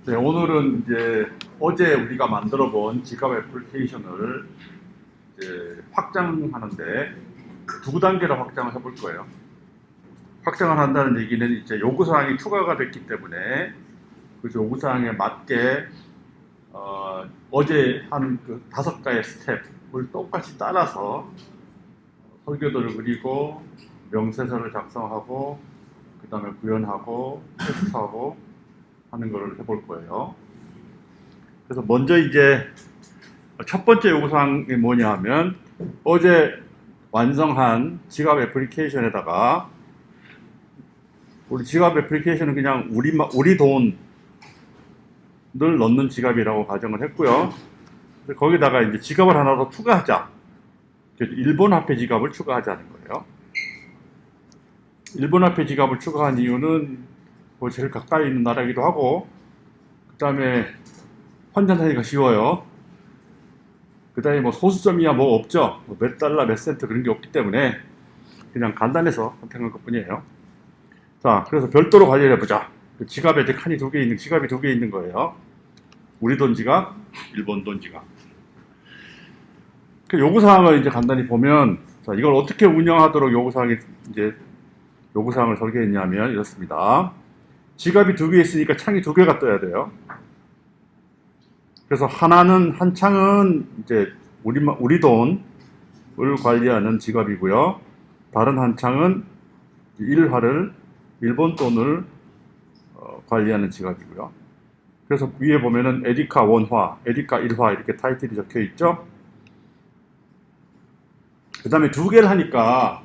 네, 오늘은 이제 어제 우리가 만들어 본 지갑 애플리케이션을 이제 확장하는데 두 단계로 확장을 해볼 거예요. 확장을 한다는 얘기는 이제 요구사항이 추가가 됐기 때문에 그 요구사항에 맞게 어제 한 그 5가지 스텝을 똑같이 따라서 설계도를 그리고 명세서를 작성하고 그 다음에 구현하고 테스트하고 하는 거를 해볼 거예요. 그래서 먼저 이제 첫 번째 요구사항이 뭐냐 하면 어제 완성한 지갑 애플리케이션에다가 우리 지갑 애플리케이션은 그냥 우리 돈을 넣는 지갑이라고 가정을 했고요. 거기다가 이제 지갑을 하나 더 추가하자. 일본 화폐 지갑을 추가하자는 거예요. 일본 화폐 지갑을 추가한 이유는 뭐 제일 가까이 있는 나라이기도 하고, 그 다음에 환전하기가 쉬워요. 그 다음에 뭐 소수점이야 뭐 없죠. 몇 달러 몇 센트 그런 게 없기 때문에 그냥 간단해서 선택한 것 뿐이에요. 자, 그래서 별도로 관리를 해보자. 그 지갑에 이제 칸이 지갑이 2개 있는 거예요. 우리 돈 지갑, 일본 돈 지갑. 그 요구사항을 이제 간단히 보면, 자, 이걸 어떻게 운영하도록 요구사항을 설계했냐면 이렇습니다. 지갑이 2개 있으니까 창이 2개가 떠야 돼요. 그래서 한 창은 이제 우리 돈을 관리하는 지갑이고요. 다른 한 창은 일본 돈을 관리하는 지갑이고요. 그래서 위에 보면은 에디카 원화, 에디카 일화 이렇게 타이틀이 적혀 있죠. 그 다음에 2개를 하니까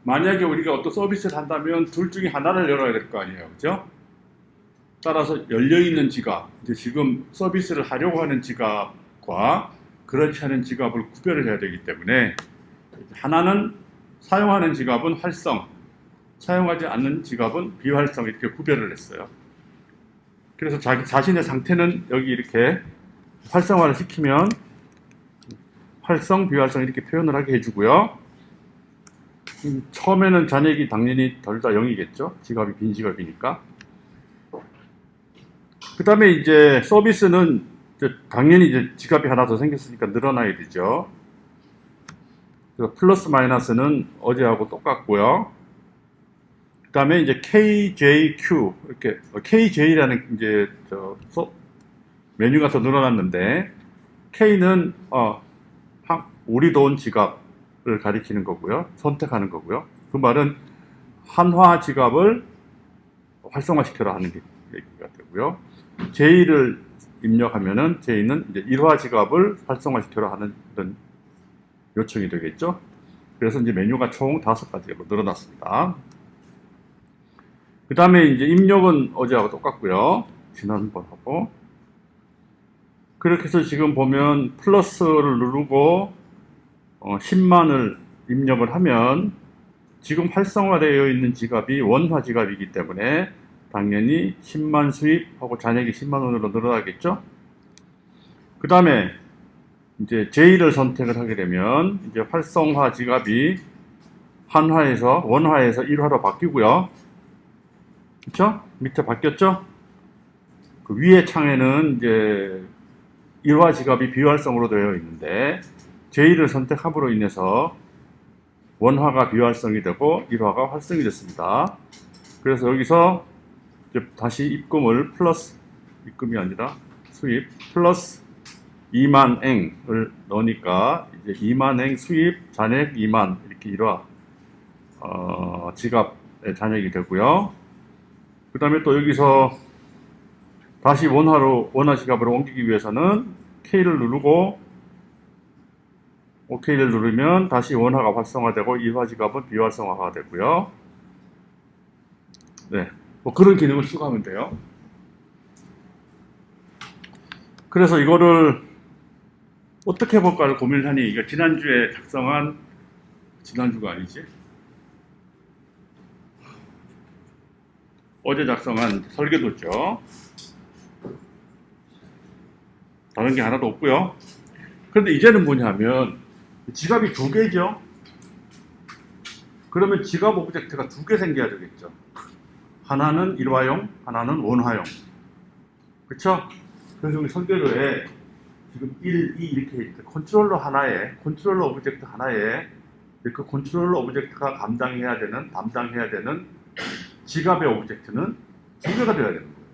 만약에 우리가 어떤 서비스를 한다면 둘 중에 하나를 열어야 될 거 아니에요. 그죠? 따라서 열려있는 지갑, 이제 지금 서비스를 하려고 하는 지갑과 그렇지 않은 지갑을 구별을 해야 되기 때문에 하나는 사용하는 지갑은 활성, 사용하지 않는 지갑은 비활성 이렇게 구별을 했어요. 그래서 자신의 상태는 여기 이렇게 활성화를 시키면 활성, 비활성 이렇게 표현을 하게 해주고요. 처음에는 잔액이 당연히 덜 다 0이겠죠. 지갑이 빈 지갑이니까. 그 다음에 이제 서비스는 당연히 이제 지갑이 하나 더 생겼으니까 늘어나야 되죠. 그래서 플러스 마이너스는 어제하고 똑같고요. 그 다음에 이제 KJQ 이렇게 KJ라는 이제 메뉴가 더 늘어났는데 K는 우리 돈 지갑을 가리키는 거고요. 선택하는 거고요. 그 말은 한화 지갑을 활성화시켜라 하는 얘기가 되고요. J를 입력하면은 J는 이제 일화 지갑을 활성화시켜라 하는 요청이 되겠죠. 그래서 이제 메뉴가 총 5가지로 늘어났습니다. 그 다음에 이제 입력은 어제하고 똑같고요. 지난번하고. 그렇게 해서 지금 보면 플러스를 누르고 10만을 입력을 하면 지금 활성화되어 있는 지갑이 원화 지갑이기 때문에 당연히 10만 수입하고 잔액이 10만 원으로 늘어나겠죠. 그 다음에 이제 J를 선택을 하게 되면 이제 활성화 지갑이 원화에서 일화로 바뀌고요. 그렇죠? 밑에 바뀌었죠? 그 위에 창에는 이제 일화 지갑이 비활성으로 되어 있는데 J를 선택함으로 인해서 원화가 비활성이 되고 일화가 활성이 됐습니다. 그래서 여기서 이제 다시 입금이 아니라 수입 플러스 2만엔을 넣으니까 이제 2만엔 수입 잔액 2만 이렇게 일화 지갑의 잔액이 되고요. 그 다음에 또 여기서 다시 원화 지갑으로 옮기기 위해서는 K를 누르고 OK를 누르면 다시 원화가 활성화되고 일화 지갑은 비활성화가 되고요. 네, 뭐 그런 기능을 추가하면 돼요. 그래서 이거를 어떻게 해볼까를 고민을 하니 이거 지난주가 아니지? 어제 작성한 설계도죠. 다른 게 하나도 없고요. 그런데 이제는 뭐냐면 지갑이 2개죠. 그러면 지갑 오브젝트가 2개 생겨야 되겠죠. 하나는 일화용, 하나는 원화용. 그쵸? 그래서 우리 설계도에 지금 1, 2 이렇게 있는데 컨트롤러 하나에, 컨트롤러 오브젝트 하나에 그 컨트롤러 오브젝트가 담당해야 되는 지갑의 오브젝트는 두 개가 되어야 되는 거예요.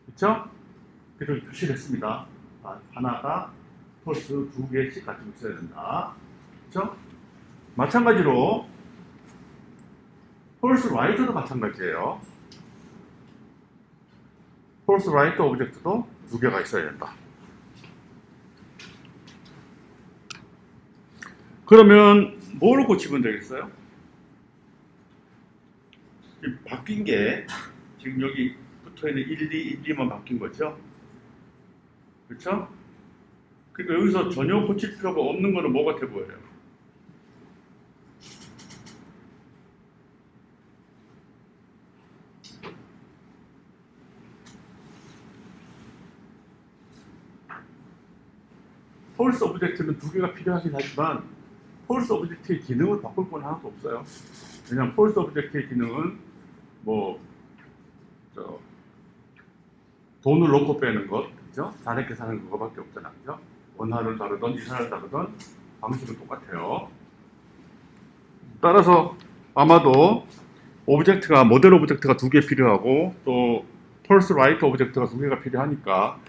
그쵸? 그래서 표시를 했습니다. 하나가 폴스 두 개씩 가지고 있어야 된다. 그쵸? 마찬가지로 폴스 라이터도 마찬가지예요. 폴스 라이터 오브젝트도 두 개가 있어야 된다. 그러면 뭐로 고치면 되겠어요? 바뀐 게 지금 여기 붙어 있는 1, 2, 1, 2만 바뀐 거죠? 그렇죠? 그러니까 여기서 전혀 고칠 필요가 없는 거는 뭐 같아 보여요? 폴스 오브젝트는 두 개가 필요하긴 하지만 폴스 오브젝트의 기능을 바꿀 건 하나도 없어요. 왜냐하면 폴스 오브젝트의 기능은 돈을 넣고 빼는 것, 그죠? 자네 계산하는 그거밖에 없잖아, 그죠? 원화를 다르던 이산을 다르던 방식은 똑같아요. 따라서 아마도 모델 오브젝트가 두 개 필요하고 또 폴스 라이터 오브젝트가 두 개가 필요하니까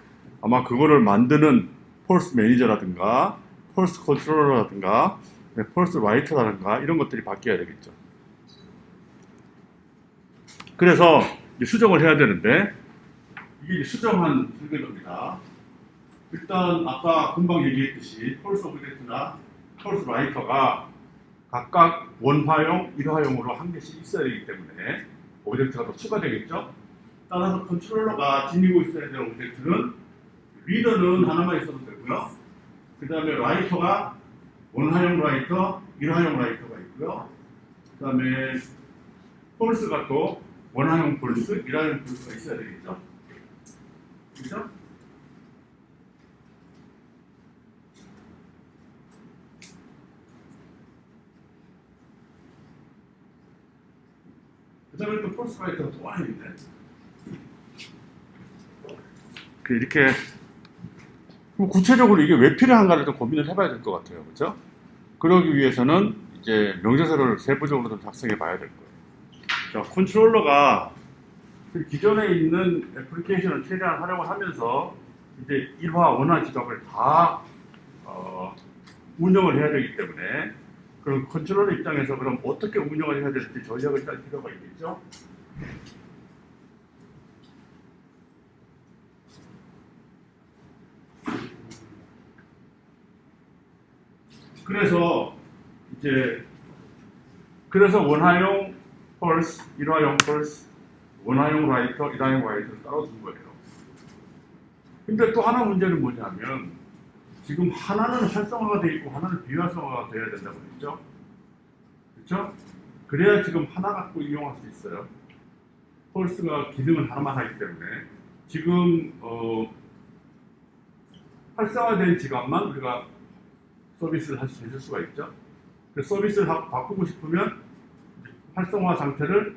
아마 그거를 만드는 폴스 매니저라든가 폴스 컨트롤러라든가 폴스 라이터라든가 이런 것들이 바뀌어야 되겠죠. 그래서 수정을 해야 되는데 이게 수정한 설계도입니다. 일단 아까 금방 얘기했듯이 폴스 오브젝트나 폴스 라이터가 각각 원화용, 일화용으로 한 개씩 있어야 되기 때문에 오브젝트가 더 추가되겠죠. 따라서 컨트롤러가 지니고 있어야 되는 오브젝트는 리더는 하나만 있어도 되고요. 그 다음에 라이터가 원화용 라이터, 일화용 라이터가 있고요. 그 다음에 폴스가 또 원화용 폴스, 일화용 폴스가 있어야 되겠죠. 그렇죠? 그 다음에 또 폴스 라이터가 또 하나 있네. 이렇게 구체적으로 이게 왜 필요한가를 좀 고민을 해봐야 될 것 같아요. 그렇죠? 그러기 위해서는 이제 명제서를 세부적으로 좀 작성해 봐야 될 거예요. 자, 컨트롤러가 기존에 있는 애플리케이션을 최대한 활용을 하면서 이제 일화, 원화 지갑을 다 운영을 해야 되기 때문에 그럼 컨트롤러 입장에서 그럼 어떻게 운영을 해야 될지 전략을 짤 필요가 있겠죠? 그래서 원화용 펄스, 일화용 펄스, 원화용 라이터, 일화용 라이터를 따로 둔 거예요. 근데 또 하나 문제는 뭐냐면 지금 하나는 활성화가 되어 있고 하나는 비활성화가 되어야 된다고 했죠. 그렇죠? 그래야 지금 하나 갖고 이용할 수 있어요. 펄스가 기능을 하나만 하기 때문에 지금 활성화된 지갑만 우리가 서비스를 해줄 수가 있죠. 그 서비스를 바꾸고 싶으면 활성화 상태를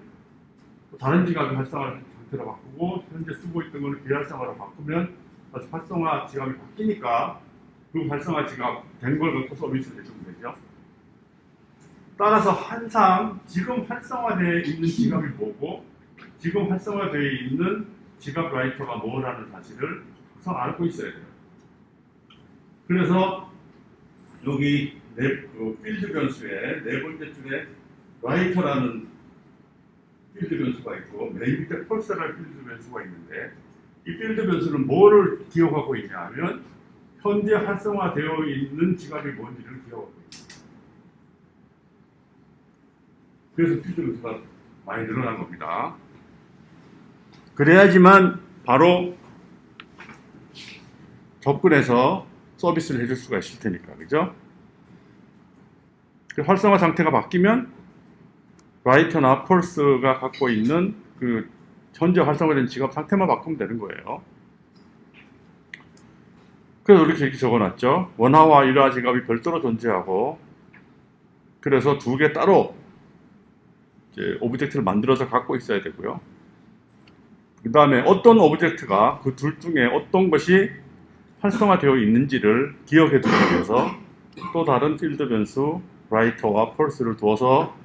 다른 지갑의 활성화 상태로 바꾸고 현재 쓰고 있던 거는 비활성화로 바꾸면 다시 활성화 지갑이 바뀌니까 그 활성화 지갑 된 걸 갖고 서비스를 해주면 되죠. 따라서 항상 지금 활성화되어 있는 지갑이 뭐고 지금 활성화되어 있는 지갑 라이터가 뭐라는 사실을 항상 알고 있어야 돼요. 그래서 여기 필드 변수에 네 번째 줄에 라이터라는 필드 변수가 있고 맨 밑에 펄스라는 필드 변수가 있는데 이 필드 변수는 뭐를 기억하고 있냐 하면 현재 활성화되어 있는 지갑이 뭔지를 기억하고 있습니다. 그래서 필드 변수가 많이 늘어난 겁니다. 그래야지만 바로 접근해서 서비스를 해줄 수가 있을 테니까, 그죠? 활성화 상태가 바뀌면 라이터나 펄스가 갖고 있는 그 현재 활성화된 지갑 상태만 바꾸면 되는 거예요. 그래서 이렇게 적어놨죠. 원화와 일화 지갑이 별도로 존재하고 그래서 두 개 따로 이제 오브젝트를 만들어서 갖고 있어야 되고요. 그 다음에 어떤 오브젝트가 그 둘 중에 어떤 것이 활성화되어 있는지를 기억해 두기 위해서 또 다른 필드 변수 writer와 pulse를 두어서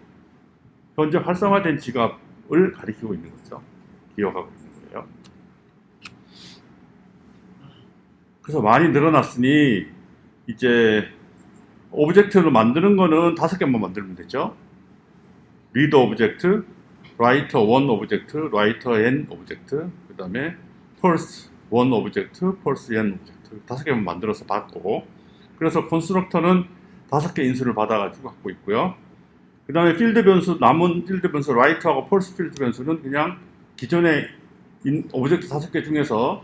현재 활성화된 지갑을 가리키고 있는 거죠. 기억하고 있는 거예요. 그래서 많이 늘어났으니 이제 오브젝트를 만드는 거는 5개만 만들면 되죠. read 오브젝트, writer 1 오브젝트, writer n 오브젝트, 그 다음에 pulse 1 오브젝트, pulse n 오브젝트 5개만 만들어서 받고, 그래서 컨스트럭터는 5개 인수를 받아가지고 갖고 있고요. 그 다음에 필드 변수, 남은 필드 변수 writer하고 pulse 필드 변수는 그냥 기존의 오브젝트 5개 중에서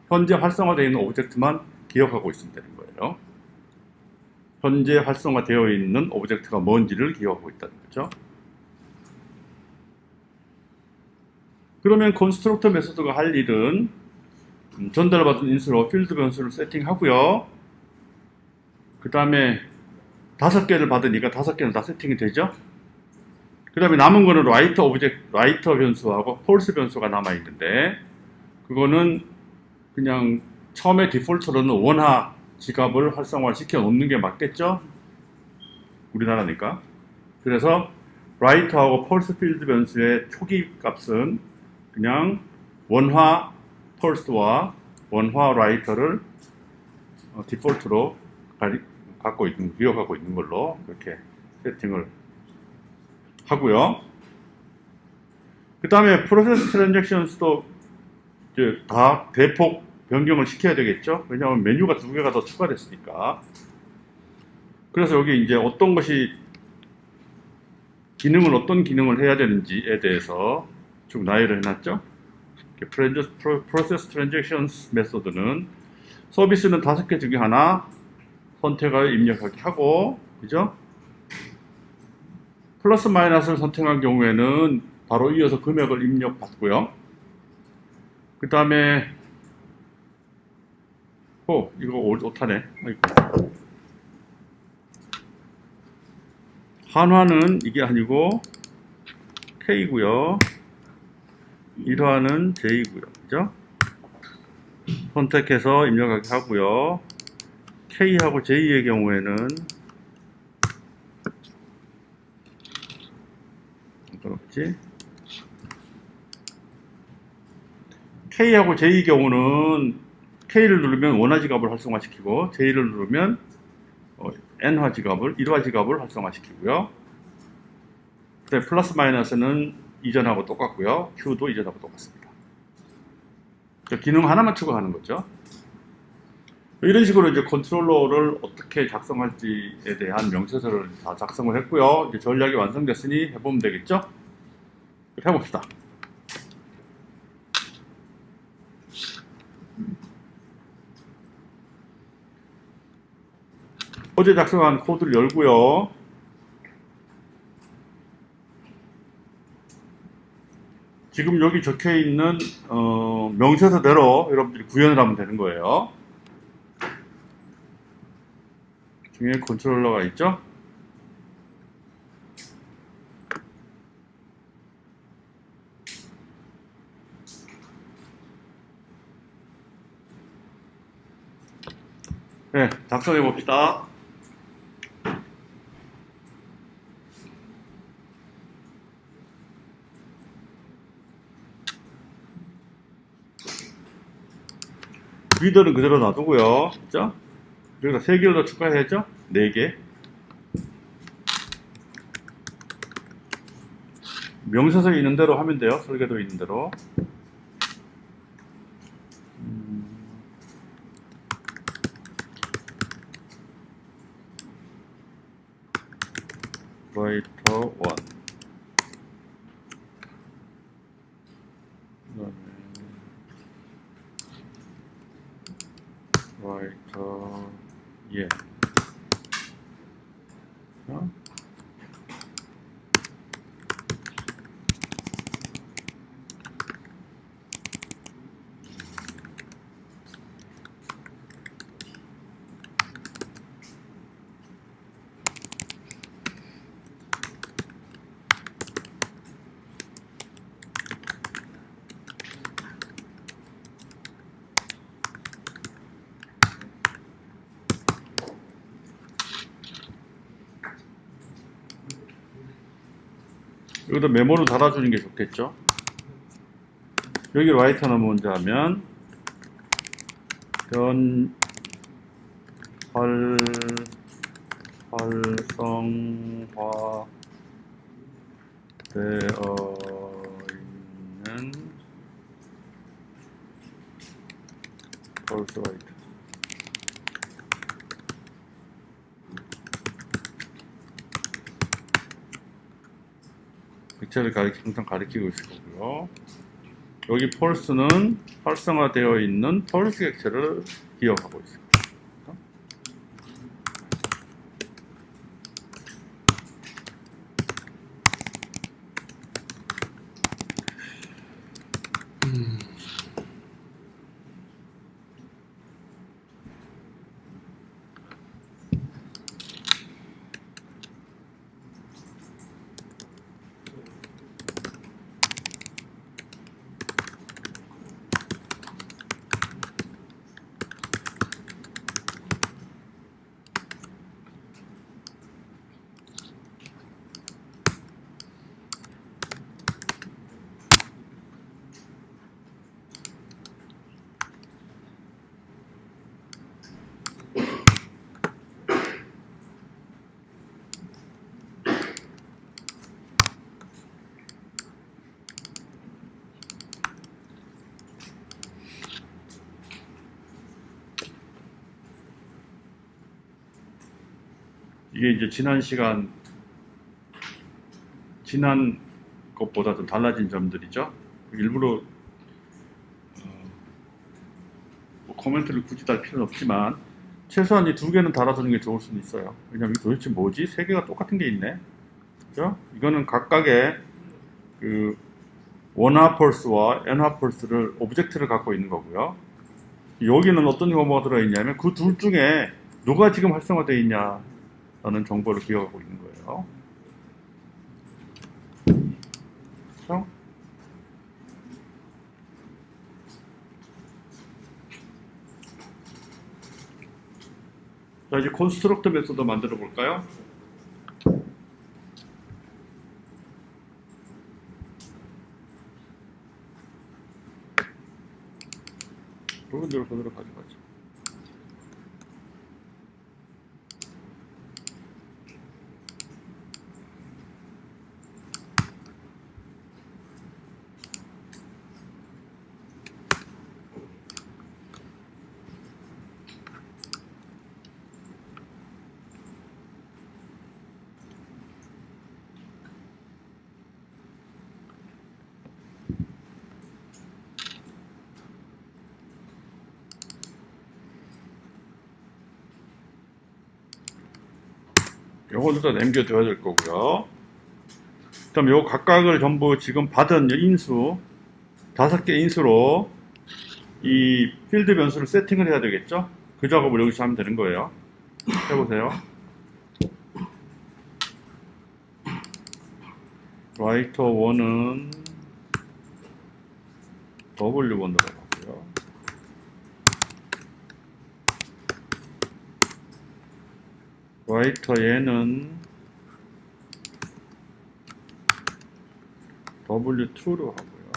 현재 활성화되어 있는 오브젝트만 기억하고 있으면 되는 거예요. 현재 활성화되어 있는 오브젝트가 뭔지를 기억하고 있다는 거죠. 그러면 컨스트럭터 메소드가 할 일은 전달받은 인수로 필드 변수를 세팅하고요. 그 다음에 5개를 받으니까 5개는 다 세팅이 되죠. 그 다음에 남은 거는 라이터 변수하고 폴스 변수가 남아있는데, 그거는 그냥 처음에 디폴트로는 원화 지갑을 활성화시켜 놓는 게 맞겠죠? 우리나라니까. 그래서 라이터하고 폴스 필드 변수의 초기 값은 그냥 원화 폴스와 원화 라이터를 디폴트로 기억하고 있는 걸로 이렇게 세팅을 하고요. 그 다음에 프로세스 트랜잭션스도 이제 다 대폭 변경을 시켜야 되겠죠. 왜냐하면 메뉴가 2개가 더 추가됐으니까. 그래서 여기 이제 어떤 기능을 해야 되는지에 대해서 쭉 나열을 해놨죠. 프로세스 트랜잭션스 메소드는 서비스는 5개 중에 하나 선택을 입력하게 하고, 그죠? 플러스 마이너스를 선택한 경우에는 바로 이어서 금액을 입력받고요. 그 다음에 이거 오타네. 한화는 이게 아니고 K고요. 일화는 J고요. 그죠? 선택해서 입력하게 하고요. K하고 J의 경우에는 그렇지. K하고 J 경우는 K를 누르면 원화 지갑을 활성화시키고, J를 누르면 N화 지갑을, 1화 지갑을 활성화시키고요. 그다음에 플러스 마이너스는 이전하고 똑같고요. Q도 이전하고 똑같습니다. 기능 하나만 추가하는 거죠. 이런 식으로 이제 컨트롤러를 어떻게 작성할지에 대한 명세서를 다 작성을 했고요. 이제 전략이 완성됐으니 해보면 되겠죠? 해봅시다. 어제 작성한 코드를 열고요. 지금 여기 적혀 있는 명세서대로 여러분들이 구현을 하면 되는 거예요. 중에 컨트롤러가 있죠. 네, 작성해 봅시다. 리더는 그대로 놔두고요. 그죠? 여기다 3개를 더 추가해야죠. 4개. 명세서에 있는 대로 하면 돼요. 설계도에 있는 대로. writer 1. writer 예. 여기다 메모를 달아주는 게 좋겠죠. 여기 라이터는 먼저 하면 활성화 되어 있는 펄스 라이터. 객체를 항상 가리키고 있을 거고요. 여기 펄스는 활성화되어 있는 펄스 객체를 기억하고 있습니다. 이게 이제 지난 것보다 좀 달라진 점들이죠. 일부러 뭐 코멘트를 굳이 달 필요는 없지만 최소한 이 두 개는 달아두는 게 좋을 수는 있어요. 왜냐면 도대체 뭐지? 세 개가 똑같은 게 있네. 그죠? 이거는 각각의 그 원화 펄스와 n화 펄스를 오브젝트를 갖고 있는 거고요. 여기는 어떤 뭐가 들어있냐면 그 둘 중에 누가 지금 활성화되어 있냐라는 정보를 기억하고 있는 거예요. 그렇죠? 자, 이제 콘스트럭터 메소드 만들어 볼까요? 부분대로 손으로 가져가죠. 요거는 다 남겨둬야 될 거고요. 그다음 요 각각을 전부 지금 받은 인수 5개 인수로 이 필드 변수를 세팅을 해야 되겠죠? 그 작업을 여기서 하면 되는 거예요. 해보세요. 라이터 1은 W1으로 가고요. 라이터 얘는 W2로 하고요.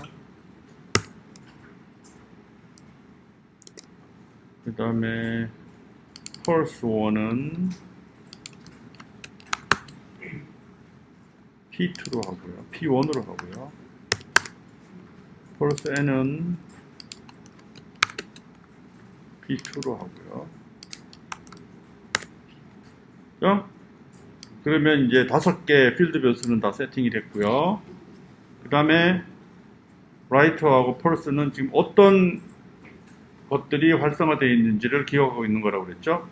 그 다음에 펄스 1은 P2로 하고요. P1으로 하고요. 펄스 N은 P2로 하고요. 그러면 이제 5개 필드 변수는 다 세팅이 됐고요. 그 다음에 라이터하고 펄스는 지금 어떤 것들이 활성화되어 있는지를 기억하고 있는 거라고 그랬죠.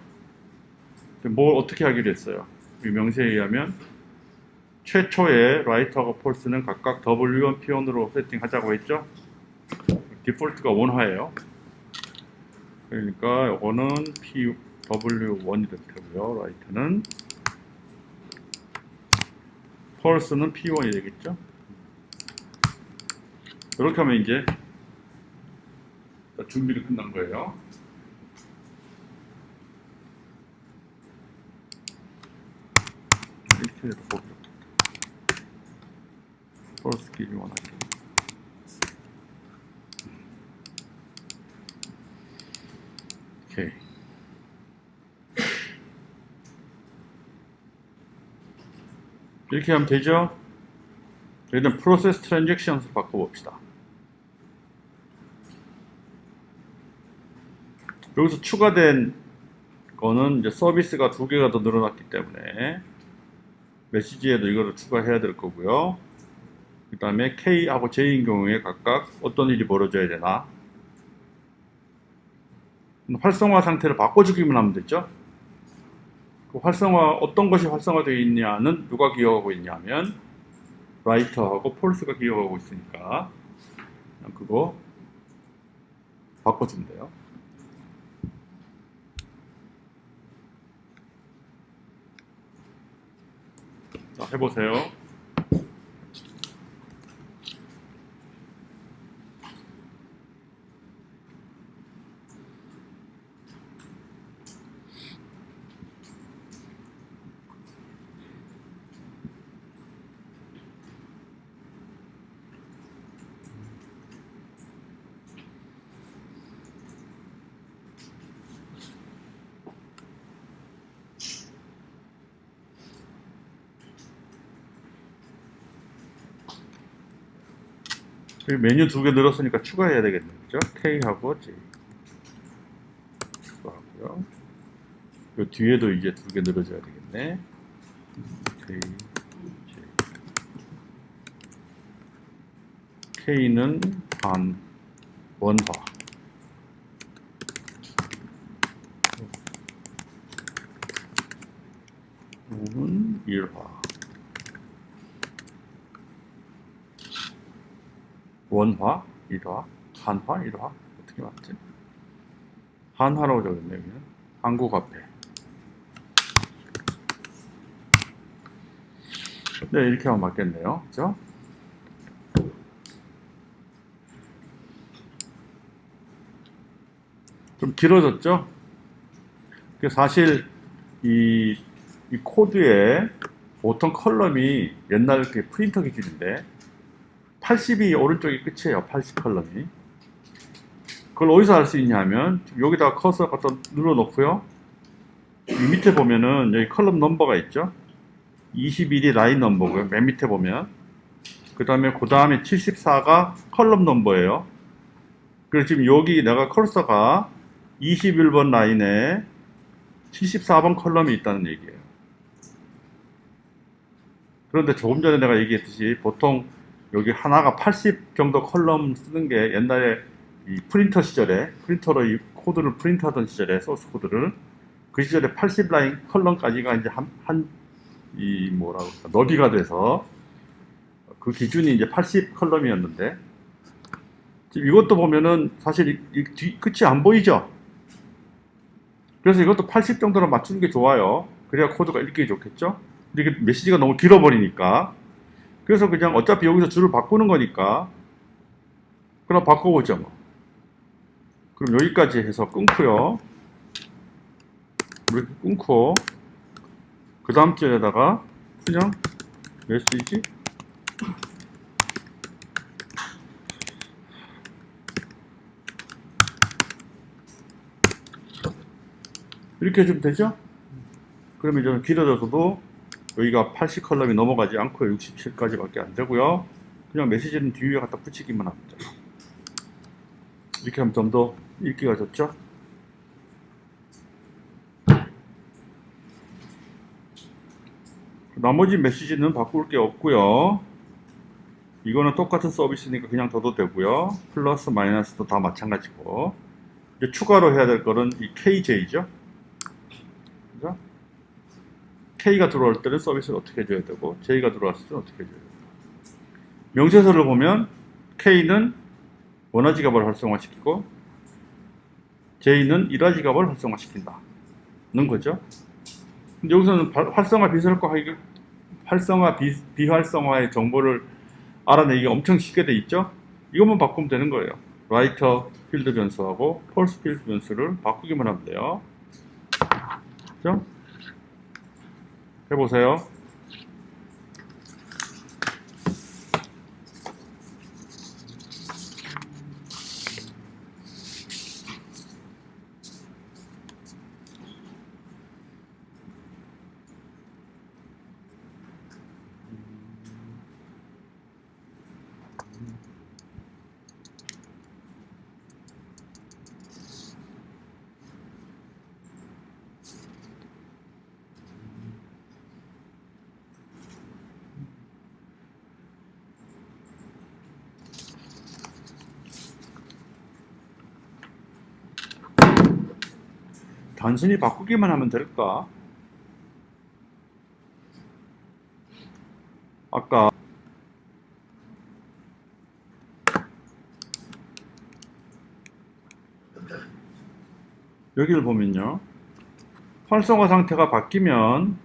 뭘 어떻게 하기로 했어요. 이 명세에 의하면 최초의 라이터하고 펄스는 각각 W1, P1으로 세팅하자고 했죠. 디폴트가 원화예요. 그러니까 이거는 W1이 될 테고요. 라이트는 펄스는 P1이 되겠죠. 이렇게 하면 이제 준비를 끝난 거예요. 이렇게 해서 보기로. 폴스 길이 원하시고. 오케이. 이렇게 하면 되죠? 일단 프로세스 트랜잭션을 바꿔봅시다. 여기서 추가된 거는 이제 서비스가 2개가 더 늘어났기 때문에 메시지에도 이거를 추가해야 될 거고요. 그 다음에 K하고 J인 경우에 각각 어떤 일이 벌어져야 되나. 활성화 상태를 바꿔주기만 하면 됐죠. 그 활성화, 어떤 것이 활성화되어 있냐는 누가 기억하고 있냐면 라이터하고 폴스가 기억하고 있으니까 그냥 그거 바꿔주면 돼요. 자, 해보세요. 메뉴 2개 늘었으니까 추가해야 되겠네요. 그죠? K하고 J 추가하고요. 요 뒤에도 이제 2개 늘어져야 되겠네. K, J. K는 원화. O는 일화. 원화, 일화, 한화, 일화 어떻게 맞지? 한화라고 적었네요. 여기는 한국 화폐. 네, 이렇게 하면 맞겠네요. 그죠? 좀 길어졌죠? 사실 이 코드에 보통 컬럼이 옛날 그 프린터 기준인데 80이 오른쪽이 끝이에요. 80 컬럼이. 그걸 어디서 알 수 있냐면 여기다가 커서 갖다 눌러 놓고요. 이 밑에 보면은 여기 컬럼 넘버가 있죠. 21이 라인 넘버고요. 맨 밑에 보면 그 다음에 74가 컬럼 넘버예요. 그래서 지금 여기 내가 커서가 21번 라인에 74번 컬럼이 있다는 얘기예요. 그런데 조금 전에 내가 얘기했듯이 보통 여기 하나가 80 정도 컬럼 쓰는 게 옛날에 이 프린터 시절에 프린터로 이 코드를 프린트하던 시절에 소스 코드를 그 시절에 80 라인 컬럼까지가 이제 너비가 돼서 그 기준이 이제 80 컬럼이었는데 지금 이것도 보면은 사실 이 끝이 안 보이죠. 그래서 이것도 80 정도로 맞추는 게 좋아요. 그래야 코드가 읽기 좋겠죠. 근데 이게 메시지가 너무 길어버리니까 그래서 그냥 어차피 여기서 줄을 바꾸는 거니까 그럼 바꿔보죠 뭐. 그럼 여기까지 해서 끊고요. 이렇게 끊고 그 다음 줄에다가 그냥 메시지 이렇게 해주면 되죠. 그러면 좀 길어져서도 여기가 80 컬럼이 넘어가지 않고 67까지밖에 안 되고요. 그냥 메시지는 뒤에 갖다 붙이기만 합니다. 이렇게 하면 좀 더 읽기가 좋죠. 나머지 메시지는 바꿀 게 없고요. 이거는 똑같은 서비스니까 그냥 둬도 되고요. 플러스 마이너스도 다 마찬가지고 이제 추가로 해야 될 거는 이 KJ죠. 그죠? K가 들어올 때는 서비스를 어떻게 해줘야 되고 J가 들어왔을 때는 어떻게 해줘야 되고 명세서를 보면 K는 원화 지갑을 활성화시키고 J는 일화 지갑을 활성화시킨다는 거죠. 근데 여기서는 활성화 비활성화의 정보를 알아내기가 엄청 쉽게 돼 있죠. 이것만 바꾸면 되는 거예요. 라이터 필드 변수하고 폴스 필드 변수를 바꾸기만 하면 돼요. 그죠? 해보세요. 단순히 바꾸기만 하면 될까? 아까 여기를 보면요. 활성화 상태가 바뀌면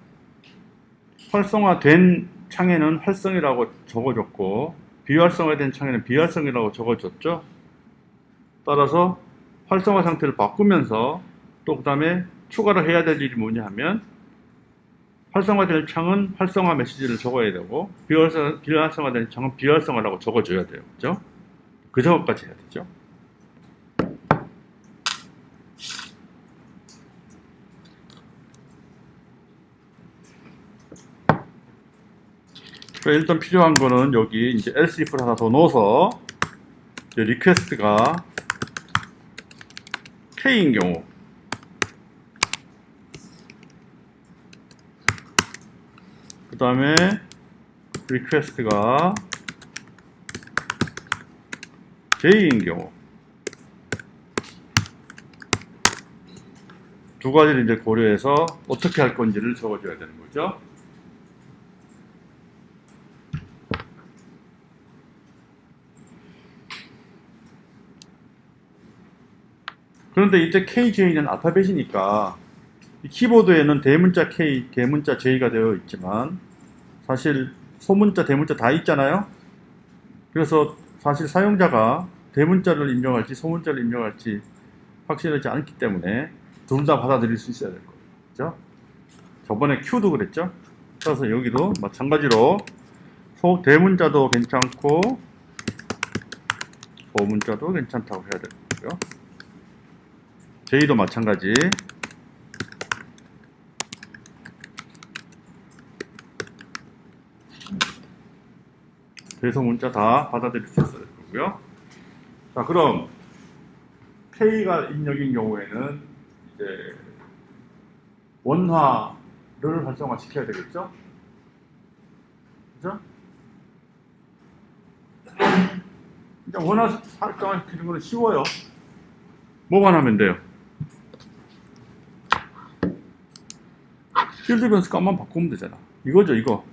활성화된 창에는 활성이라고 적어줬고 비활성화된 창에는 비활성이라고 적어줬죠. 따라서 활성화 상태를 바꾸면서 또 그 다음에 추가로 해야 될 일이 뭐냐 하면 활성화된 창은 활성화 메시지를 적어야 되고 비활성화된 창은 비활성화라고 적어줘야 돼요. 그죠? 그 작업까지 해야 되죠. 일단 필요한 거는 여기 이제 else if를 하나 더 넣어서 리퀘스트가 K인 경우 그 다음에 리퀘스트가 J인 경우 두 가지를 이제 고려해서 어떻게 할 건지를 적어줘야 되는 거죠. 그런데 이때 KJ는 알파벳이니까 키보드에는 대문자 K, 대문자 J가 되어 있지만 사실 소문자, 대문자 다 있잖아요. 그래서 사실 사용자가 대문자를 입력할지 소문자를 입력할지 확실하지 않기 때문에 둘 다 받아들일 수 있어야 될 거예요. 그렇죠? 저번에 Q도 그랬죠? 그래서 여기도 마찬가지로 대문자도 괜찮고 소문자도 괜찮다고 해야 될 거고요. J도 마찬가지. 대소문자 다 받아들일 수 있어야 될 거고요. 자, 그럼 K가 입력인 경우에는 이제 원화를 활성화시켜야 되겠죠? 그죠? 이제 원화 활성화시키는 거는 쉬워요. 뭐만 하면 돼요? 필드 변수 값만 바꾸면 되잖아. 이거죠, 이거.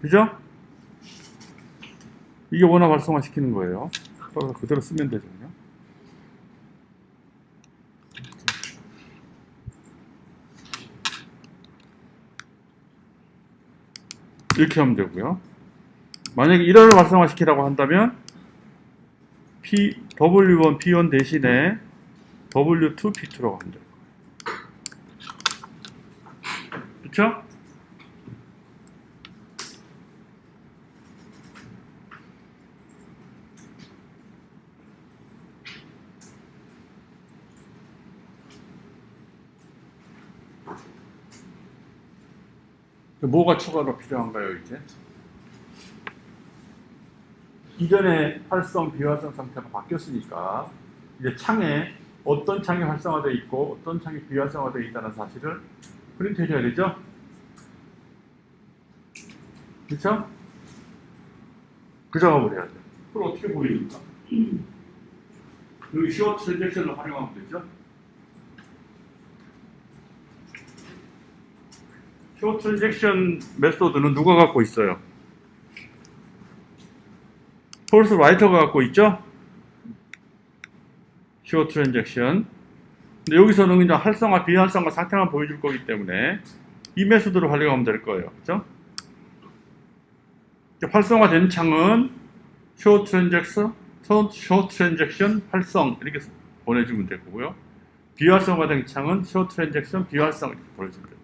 그죠? 이게 원화 활성화 시키는 거예요. 따라서 그대로 쓰면 되죠. 그냥. 이렇게 하면 되고요. 만약에 1화를 활성화 시키라고 한다면 W1, P1 대신에 W2, P2라고 하면 돼요. 그쵸? 뭐가 추가로 필요한가요, 이제? 이전에 활성, 비활성 상태가 바뀌었으니까 이제 창에 어떤 창이 활성화되어 있고 어떤 창이 비활성화되어 있다는 사실을 프린트 해줘야 되죠? 그렇죠? 그 작업을 해야 돼요. 그걸 어떻게 보입니까? 여기 쇼트 트랜잭션을 활용하면 되죠? 쇼트 트랜잭션 메소드는 누가 갖고 있어요? 폴스 라이터가 갖고 있죠? 쇼트 트랜잭션. 근데 여기서는 그냥 활성화, 비활성화 상태만 보여줄 거기 때문에 이 메소드를 활용하면 될 거예요. 그렇죠? 활성화된 창은 쇼트 트랜잭션 활성 이렇게 보내주면 되고요. 비활성화된 창은 쇼트 트랜잭션 비활성 이렇게 보내주면 돼요.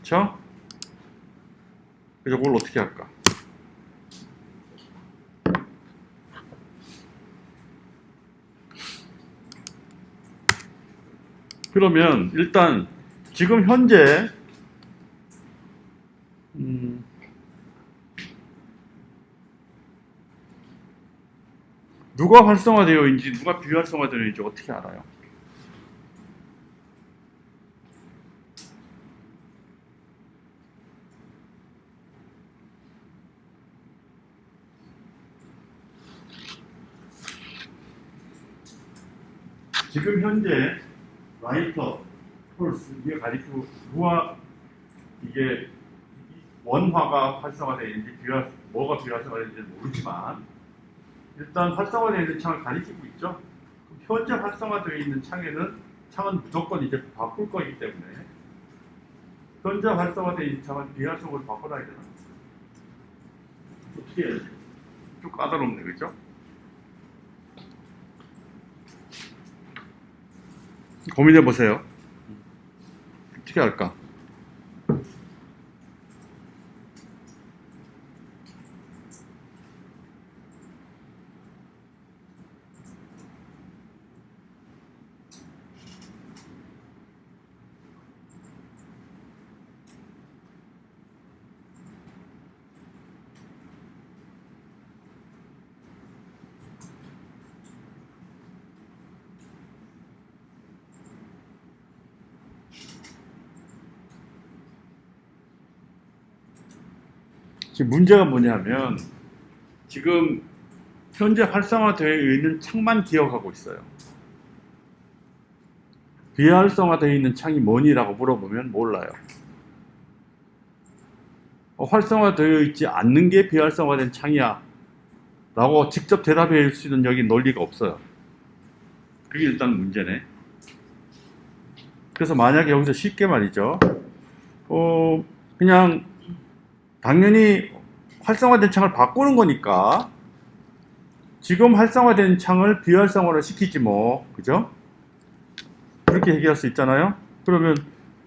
그렇죠? 그래서 그걸 어떻게 할까? 그러면 일단 지금 현재 누가 활성화되어 있는지 누가 비활성화되어 있는지 어떻게 알아요? 지금 현재 라이터, 폴스, 이게 가리키고 이게 원화가 활성화되어 있는지 뭐가 비활성화되는지 모르지만 일단 활성화되어 있는 창을 가리키고 있죠. 현재 활성화되어 있는 창은 무조건 이제 바꿀 거기 때문에 현재 활성화되어 있는 창은 비활성으로 바꿔놔야 되나? 어떻게 해야지? 좀 까다롭네, 그죠? 고민해 보세요. 어떻게 할까? 지금 문제가 뭐냐면 지금 현재 활성화되어 있는 창만 기억하고 있어요. 비활성화되어 있는 창이 뭐니라고 물어보면 몰라요. 활성화되어 있지 않는 게 비활성화된 창이야 라고 직접 대답해 줄 수 있는 여기 논리가 없어요. 그게 일단 문제네. 그래서 만약에 여기서 쉽게 말이죠, 그냥 당연히 활성화된 창을 바꾸는 거니까 지금 활성화된 창을 비활성화를 시키지 뭐, 그죠? 그렇게 얘기할 수 있잖아요. 그러면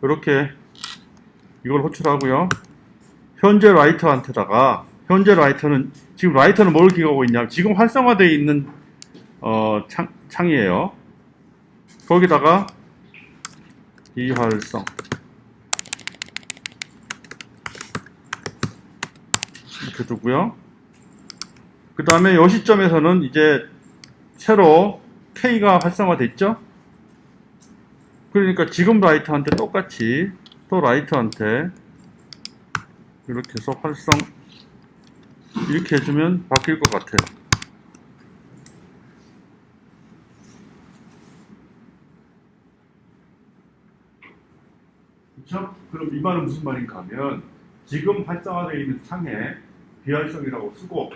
이렇게 이걸 호출하고요. 현재 라이터한테다가, 현재 라이터는 지금 라이터는 뭘 기억하고 있냐? 지금 활성화되어 있는 창이에요. 거기다가 비활성 이렇게 두고요. 그 다음에 이 시점에서는 이제 새로 K가 활성화됐죠? 그러니까 지금 라이터한테 똑같이 또 라이터한테 이렇게 해서 이렇게 해주면 바뀔 것 같아요. 그렇죠? 그럼 이 말은 무슨 말인가 하면 지금 활성화되어 있는 창에 비활성이라고 쓰고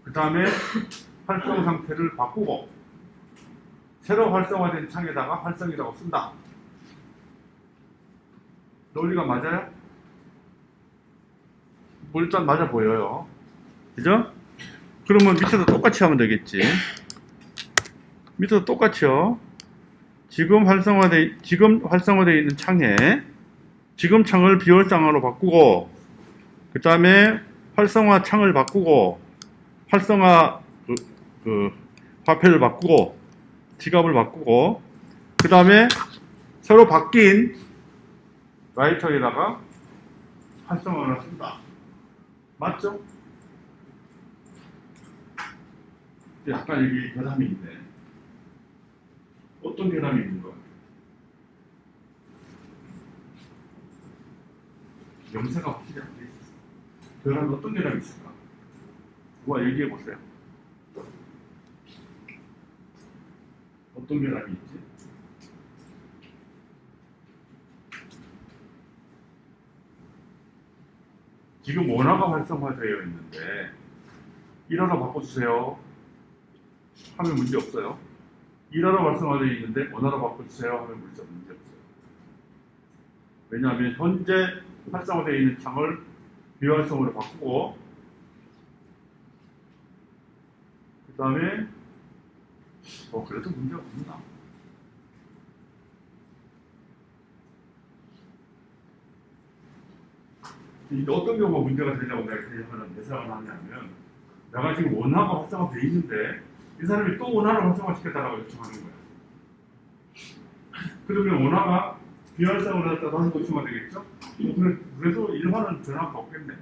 그 다음에 활성 상태를 바꾸고 새로 활성화된 창에다가 활성이라고 쓴다. 논리가 맞아요? 뭐 일단 맞아 보여요. 그죠? 그러면 밑에도 똑같이 하면 되겠지. 밑에도 똑같이요. 지금 활성화되어 있는 창에 지금 창을 비활성화로 바꾸고 그 다음에 활성화 창을 바꾸고 활성화 화폐를 바꾸고 지갑을 바꾸고 그 다음에 새로 바뀐 라이터에다가 활성화를 쓴다. 맞죠? 약간 여기 결함이 있네. 어떤 결함이 있는 거야? 염세가 확실히 안 돼 있어. 결함이 어떤 결함이 있을까? 누가 얘기해 보세요. 어떤 결함이 있지? 지금 원화가 활성화되어 있는데 1화로 바꿔주세요 하면 문제 없어요. 1화로 활성화되어 있는데 원화로 바꿔주세요 하면 문제 없어요. 왜냐하면 현재 활성화되어 있는 창을 비활성으로 바꾸고 그 다음에 그래도 문제가 없나? 어떤 경우가 문제가 되냐고 내가 예상을 하냐면 내가 지금 원화가 활성화되어 있는데 이 사람이 또 원화를 활성화시켜달라고 요청하는 거야. 그러면 원화가 비활성으로 했다 다시 요청가 되겠죠? 그래도 일화는 변화가 없겠네.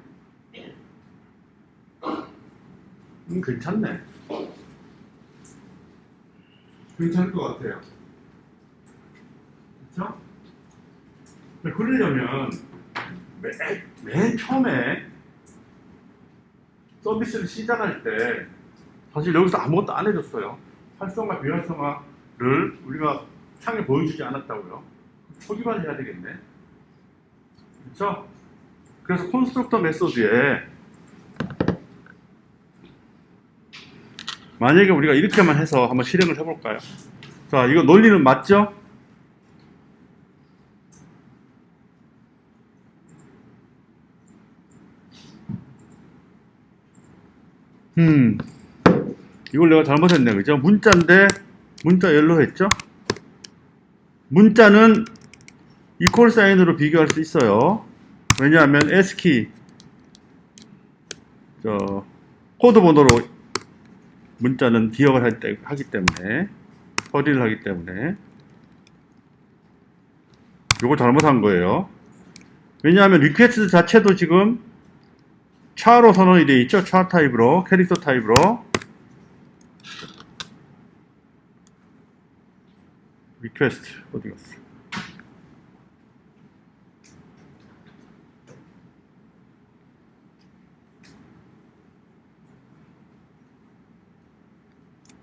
괜찮네. 괜찮을 것 같아요. 그렇죠? 그러려면 맨 처음에 서비스를 시작할 때 사실 여기서 아무것도 안 해줬어요. 활성화, 비활성화 우리가 창에 보여주지 않았다고요. 초기화를 해야 되겠네. 그렇죠? 그래서 콘스트럭터 메소드에 만약에 우리가 이렇게만 해서 한번 실행을 해볼까요? 자, 이거 논리는 맞죠? 이걸 내가 잘못했네. 그죠? 문자인데, 문자 열로 했죠? 문자는 이퀄 사인으로 비교할 수 있어요. 왜냐하면 S키, 코드 번호로 문자는 기억을 하기 때문에, 처리를 하기 때문에. 요거 잘못한 거예요. 왜냐하면 리퀘스트 자체도 지금 차로 선언이 되어 있죠? 차 타입으로, 캐릭터 타입으로. 리퀘스트, 어디 갔어?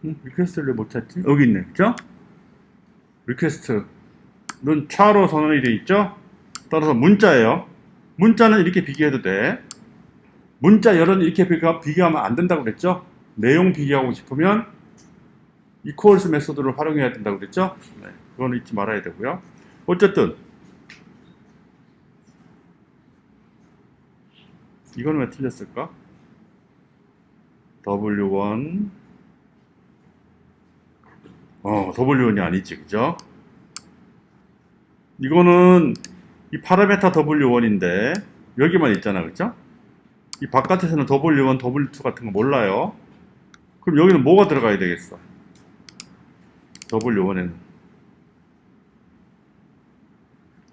리퀘스트를 못 찾지? 여기 있네, 그죠? 리퀘스트는 차로 선언이 되어 있죠? 따라서 문자예요. 문자는 이렇게 비교해도 돼. 문자 열은 이렇게 비교하면 안 된다고 그랬죠? 내용 비교하고 싶으면 equals 메소드를 활용해야 된다고 그랬죠? 네, 그건 잊지 말아야 되고요. 어쨌든 이거는 왜 틀렸을까? W1 W1이 아니지, 그죠? 이거는 이 파라메타 W1인데 여기만 있잖아, 그죠? 이 바깥에서는 W1, W2 같은 거 몰라요. 그럼 여기는 뭐가 들어가야 되겠어? W1에는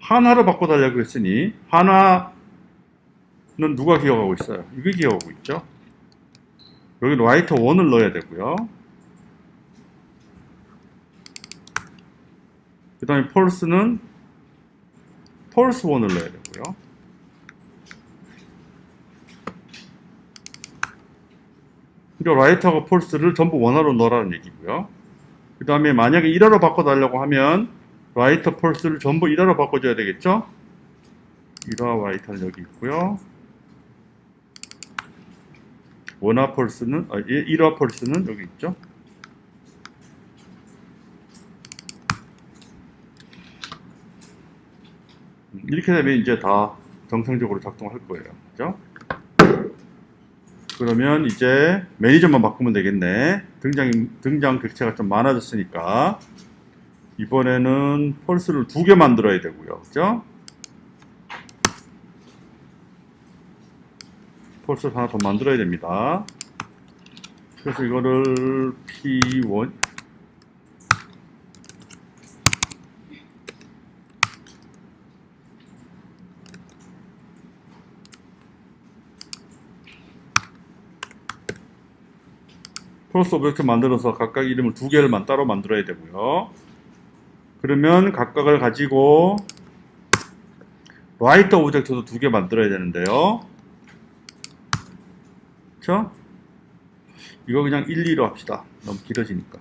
한화로 바꿔달라고 했으니 한화는 누가 기억하고 있어요? 이게 기억하고 있죠? 여기는 라이터 1을 넣어야 되고요. 그 다음에 펄스는 펄스 1을 넣어야 되고요. 그러니까 라이터하고 펄스를 전부 원화로 넣으라는 얘기고요. 그 다음에 만약에 1화로 바꿔달라고 하면 라이터 펄스를 전부 1화로 바꿔줘야 되겠죠? 1화 라이터는 여기 있고요. 원화 펄스는 1화 펄스는 여기 있죠? 이렇게 되면 이제 다 정상적으로 작동할 거예요. 그죠? 그러면 이제 매니저만 바꾸면 되겠네. 등장 객체가 좀 많아졌으니까 이번에는 펄스를 2개 만들어야 되고요. 그죠? 펄스를 하나 더 만들어야 됩니다. 그래서 이거를 P1 펄스 오브젝트 만들어서 각각 이름을 2개를 따로 만들어야 되고요. 그러면 각각을 가지고 라이터 오브젝트도 2개 만들어야 되는데요. 그쵸? 이거 그냥 1, 2로 합시다. 너무 길어지니까.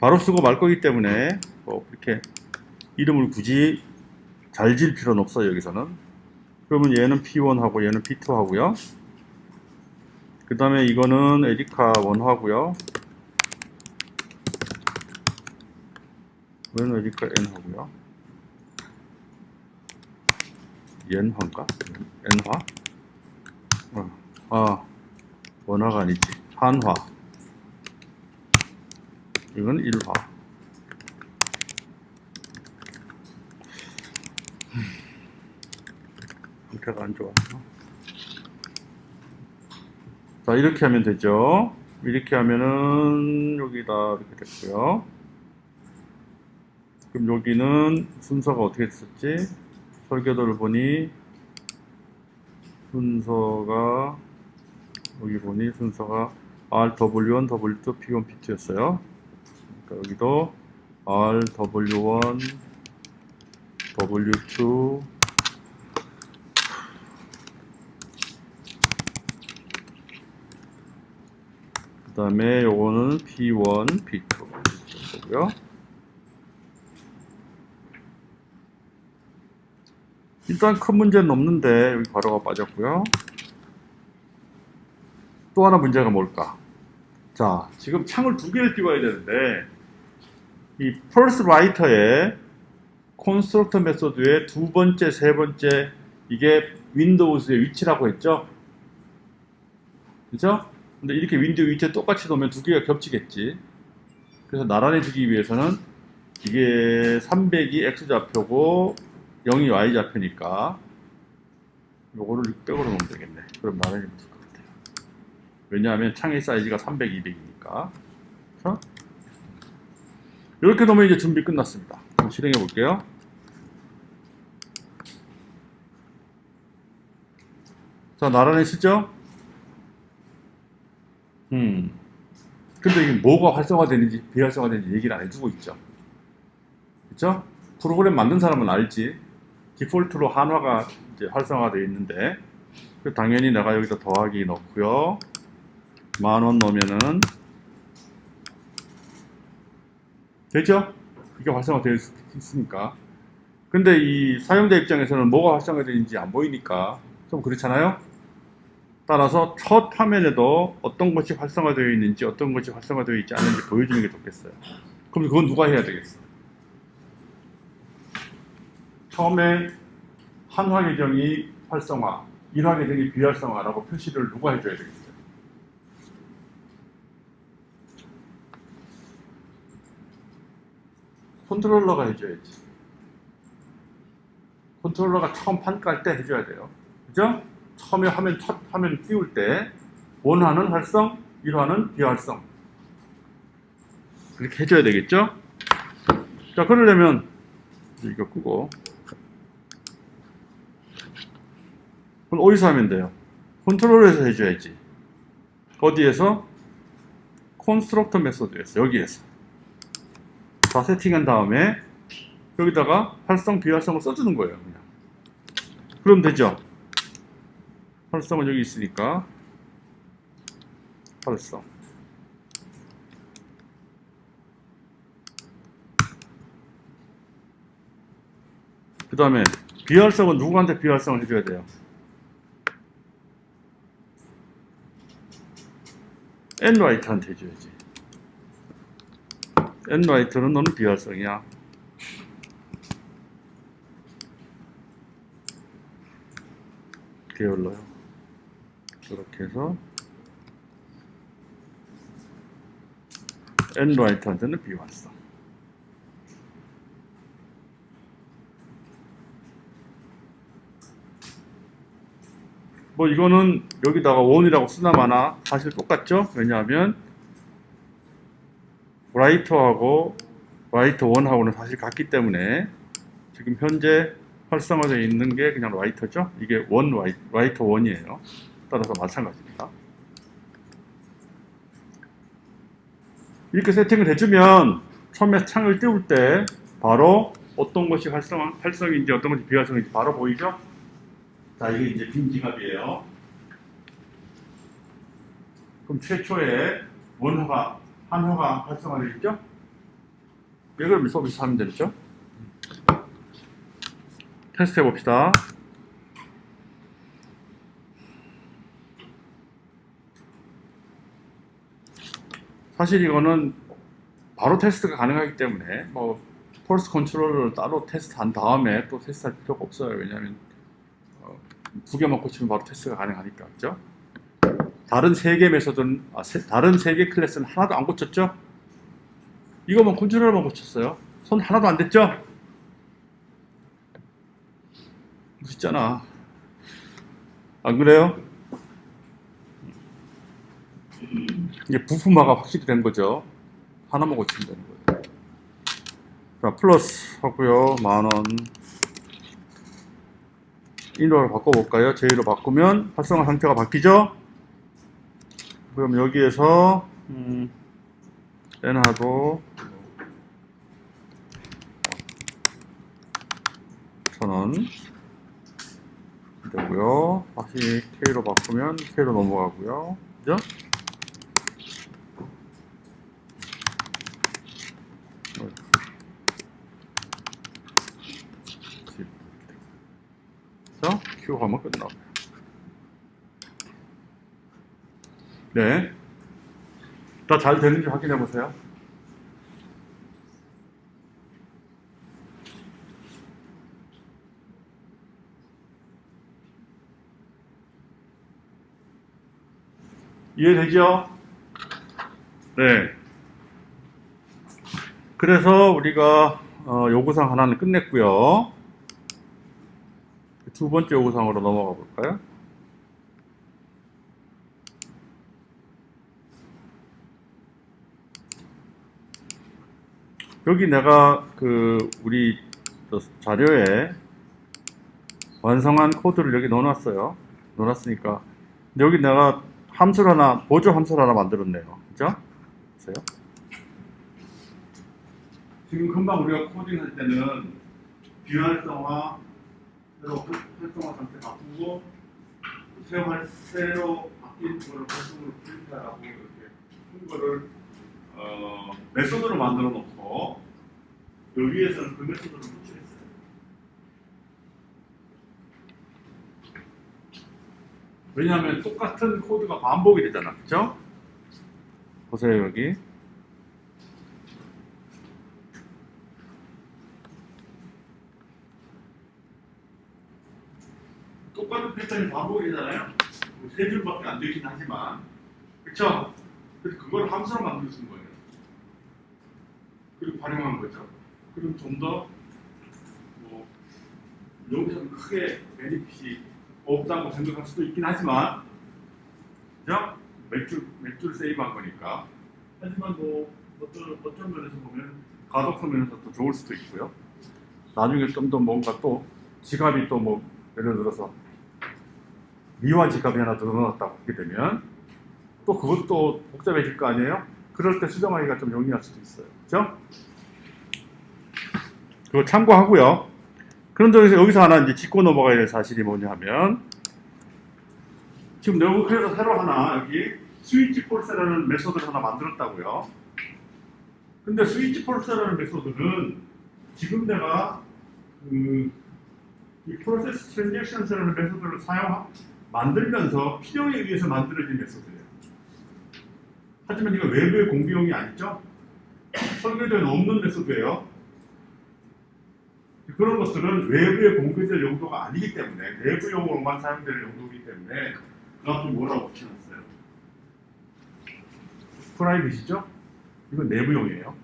바로 쓰고 말 거기 때문에 뭐 그렇게 이름을 굳이 잘 지을 필요는 없어요, 여기서는. 그러면 얘는 P1 하고 얘는 P2 하고요. 그 다음에 이거는 에리카 1 하고요. 얘는 에리카 N 하고요. N화인가? N화? 원화가 아니지. 한화. 이건 1화. 상태가 안 좋아. 자, 이렇게 하면 되죠. 이렇게 하면은 여기다 이렇게 됐고요. 그럼 여기는 순서가 어떻게 됐었지? 설계도를 보니 순서가 여기 보니 순서가 RW1, W2, P1, P2였어요. 그러니까 여기도 RW1, W2, 그 다음에 요거는 P1, P2 되고요. 일단 큰 문제는 없는데 여기 괄호가 빠졌고요. 또 하나 문제가 뭘까? 자, 지금 창을 두 개를 띄워야 되는데 이 first writer의 constructor 메소드의 두 번째, 세 번째 이게 윈도우즈의 위치라고 했죠? 그죠? 근데 이렇게 윈도우 위치에 똑같이 놓으면 두 개가 겹치겠지. 그래서 나란히 주기 위해서는 이게 300이 X좌표고 0이 Y좌표니까 요거를 600으로 놓으면 되겠네. 그럼 나란히 붙을 것 같아요. 왜냐하면 창의 사이즈가 300, 200이니까. 그렇죠? 이렇게 놓으면 이제 준비 끝났습니다. 한번 실행해 볼게요. 자, 나란히 쓰죠? 근데 이게 뭐가 활성화되는지 비활성화되는지 얘기를 안 해주고 있죠. 그쵸? 프로그램 만든 사람은 알지. 디폴트로 한화가 이제 활성화되어 있는데, 당연히 내가 여기다 더하기 넣고요. 10,000원 넣으면은, 되죠? 이게 활성화되어 있으니까. 근데 이 사용자 입장에서는 뭐가 활성화되는지 안 보이니까 좀 그렇잖아요? 따라서 첫 화면에도 어떤 것이 활성화되어 있는지 어떤 것이 활성화되어 있지 않은지 보여주는 게 좋겠어요. 그럼 그건 누가 해야 되겠어? 처음에 한화 계정이 활성화, 일화 계정이 비활성화라고 표시를 누가 해줘야 되겠어요? 컨트롤러가 해줘야지. 컨트롤러가 처음 판 깔 때 해줘야 돼요. 그죠? 처음에 첫 화면 띄울 때 원화는 활성, 일화는 비활성. 그렇게 해줘야 되겠죠? 자, 그러려면 이거 끄고 그럼 어디서 하면 돼요? 컨트롤러에서 해줘야지. 어디에서? 컨스트럭터 메소드에서, 여기에서 다 세팅한 다음에 여기다가 활성, 비활성을 써주는 거예요. 그냥. 그럼 되죠? 활성은 여기 있으니까 활성. 그 다음에 비활성은 누구한테 비활성을 해줘야 돼요? nwrite한테 해줘야지. nwrite는 너는 비활성이야. 게을러요. 이렇게 해서 nwrite한테는 비활성. 뭐 이거는 여기다가 원이라고 쓰나 마나 사실 똑같죠? 왜냐하면 라이터하고 라이터 1하고는 사실 같기 때문에 지금 현재 활성화되어 있는 게 그냥 라이터죠? 이게 라이터 1이에요. 따라서 마찬가지입니다. 이렇게 세팅을 해주면 처음에 창을 띄울 때 바로 어떤 것이 활성인지 어떤 것이 비활성인지 바로 보이죠? 자, 이게 이제 빈 지갑이에요. 그럼 최초에 한화가 활성화되겠죠? 이걸 서비스 하면 되겠죠? 테스트 해봅시다. 사실 이거는 바로 테스트가 가능하기 때문에 뭐 폴스 컨트롤러를 따로 테스트한 다음에 또 테스트할 필요가 없어요. 왜냐하면 두 개만 고치면 바로 테스트가 가능하니까. 그죠? 다른 세 개 메소드는 다른 세 개 클래스는 하나도 안 고쳤죠? 이거만 컨트롤러만 고쳤어요. 손 하나도 안 댔죠? 멋있잖아. 안 그래요? 이게 부품화가 확실히 된 거죠. 하나만 고치면 되는 거예요. 자, 플러스 하고요. 10,000원. 인으로 바꿔볼까요? J로 바꾸면 활성화 상태가 바뀌죠? 그럼 여기에서 N하고 1,000원 되고요. 다시 K로 바꾸면 K로 넘어가고요. 그죠? 쭉 하면 끝나고. 네. 다 잘 되는지 확인해 보세요. 이해되죠? 네. 그래서 우리가 요구사항 하나는 끝냈고요. 두 번째 요구사항으로 넘어가 볼까요? 여기 내가 우리 자료에 완성한 코드를 여기 넣어놨어요. 넣어놨으니까 여기 내가 보조 함수를 하나 만들었네요. 그죠? 보세요. 지금 금방 우리가 코딩할 때는 비활성화, 새로 활성화 상태 바꾸고 새로 바뀐 거를 활성으로 프린트하라고 이렇게 한 거를 메소드로 만들어 놓고 여기에서는 그 메소드를 붙여있어요. 왜냐하면 똑같은 코드가 반복이 되잖아. 그쵸? 보세요, 여기. 똑같은 패턴이 반복이 되잖아요. 세 줄밖에 안 되긴 하지만. 그쵸? 그래서 그걸 함수로 만들어준 거예요. 그리고 활용한 거죠. 그럼 좀 더, 여기서는 크게 베니핏이 없다고 생각할 수도 있긴 하지만, 그죠? 몇 줄 세이브한 거니까. 하지만 어떤 면에서 보면 가독성 면에서 또 좋을 수도 있고요. 나중에 좀 더 뭔가 또 지갑이 또 예를 들어서 미화 지갑이 하나 더 넣어놨다고 하게 되면 또 그것도 복잡해질 거 아니에요? 그럴 때 수정하기가 좀 용이할 수도 있어요. 그죠? 그거 참고하고요. 그런 점에서 여기서 하나 이제 짚고 넘어가야 될 사실이 뭐냐 하면 지금 내가 그래서 새로 하나 여기 스위치 폴스라는 메소드를 하나 만들었다고요. 근데 스위치 폴스라는 메소드는 지금 내가 이 프로세스 트랜잭션스라는 메소드를 만들면서 필요에 의해서 만들어진 메소드예요. 하지만 이거 외부의 공개용이 아니죠? 설계도에 없는 메소드예요. 그런 것들은 외부에 공개될 용도가 아니기 때문에 내부용으로만 사용될 용도이기 때문에 그 앞에 뭐라고 붙여놨어요? 프라이빗이죠? 이건 내부용이에요.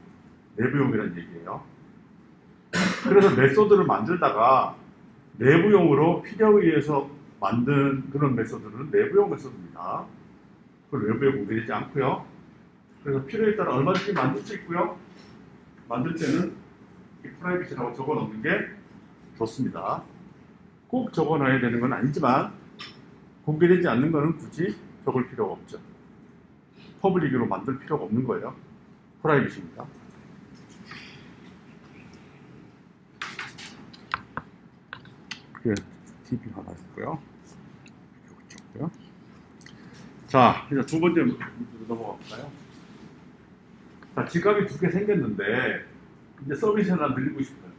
내부용이라는 얘기예요. 그래서 메소드를 만들다가 내부용으로 필요에 의해서 만든 그런 메소드는 내부용 메소드입니다. 그걸 외부에 공개되지 않고요. 그래서 필요에 따라 얼마든지 만들 수 있고요. 만들 때는 이 프라이빗이라고 적어 놓는 게 좋습니다. 꼭 적어 놔야 되는 건 아니지만 공개되지 않는 거는 굳이 적을 필요가 없죠. 퍼블릭으로 만들 필요가 없는 거예요. 프라이빗입니다. 그게 TV 하나 있고요. 이쪽고요. 자, 이제 두 번째 넘어가 볼까요? 자, 지갑이 두 개 생겼는데 이제 서비스 하나 늘리고 싶어요.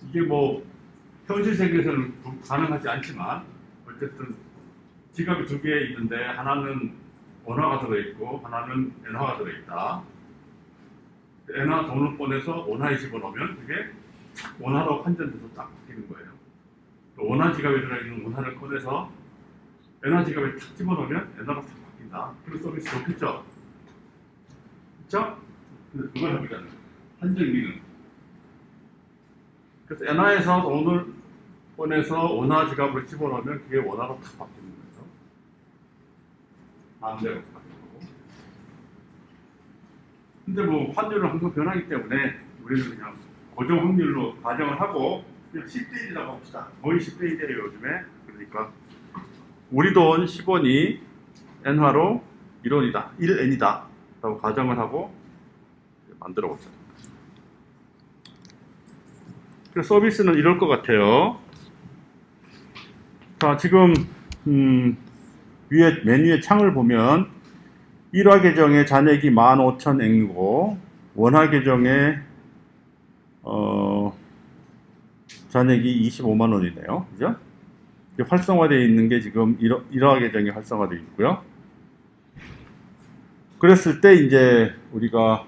이게 현실 세계에서는 가능하지 않지만 어쨌든 지갑이 두 개 있는데 하나는 원화가 들어있고 하나는 엔화가 들어있다. 엔화 돈을 꺼내서 원화에 집어넣으면 그게 원화로 환전돼서 딱 바뀌는 거예요. 원화 지갑에 들어있는 원화를 꺼내서 엔화 지갑에 탁 집어넣으면 엔화로 탁 바뀐다. 그런 서비스 좋겠죠? 그렇죠? 근데 그걸 해보자는 환전 기능. 그래서 엔화에서 돈을 꺼내서 원화 지갑으로 집어넣으면 그게 원화로 탁 바뀌는 거죠. 마음대로 바뀌는 거고. 근데 환율은 항상 변하기 때문에 우리는 그냥 고정 확률로 가정을 하고 그냥 10대 1이라고 합시다. 거의 10대 1이에요 요즘에. 그러니까 우리 돈 10원이 엔화로 1원이다, 1엔이다 라고 가정을 하고 만들어 보자. 그래서 서비스는 이럴 것 같아요. 자, 지금 위에 메뉴의 창을 보면 1화 계정의 잔액이 15,000엔이고 원화 계정의 잔액이 25만 원이네요. 그죠? 활성화되어 있는 게 지금 일화 계정이 활성화되어 있고요. 그랬을 때 이제 우리가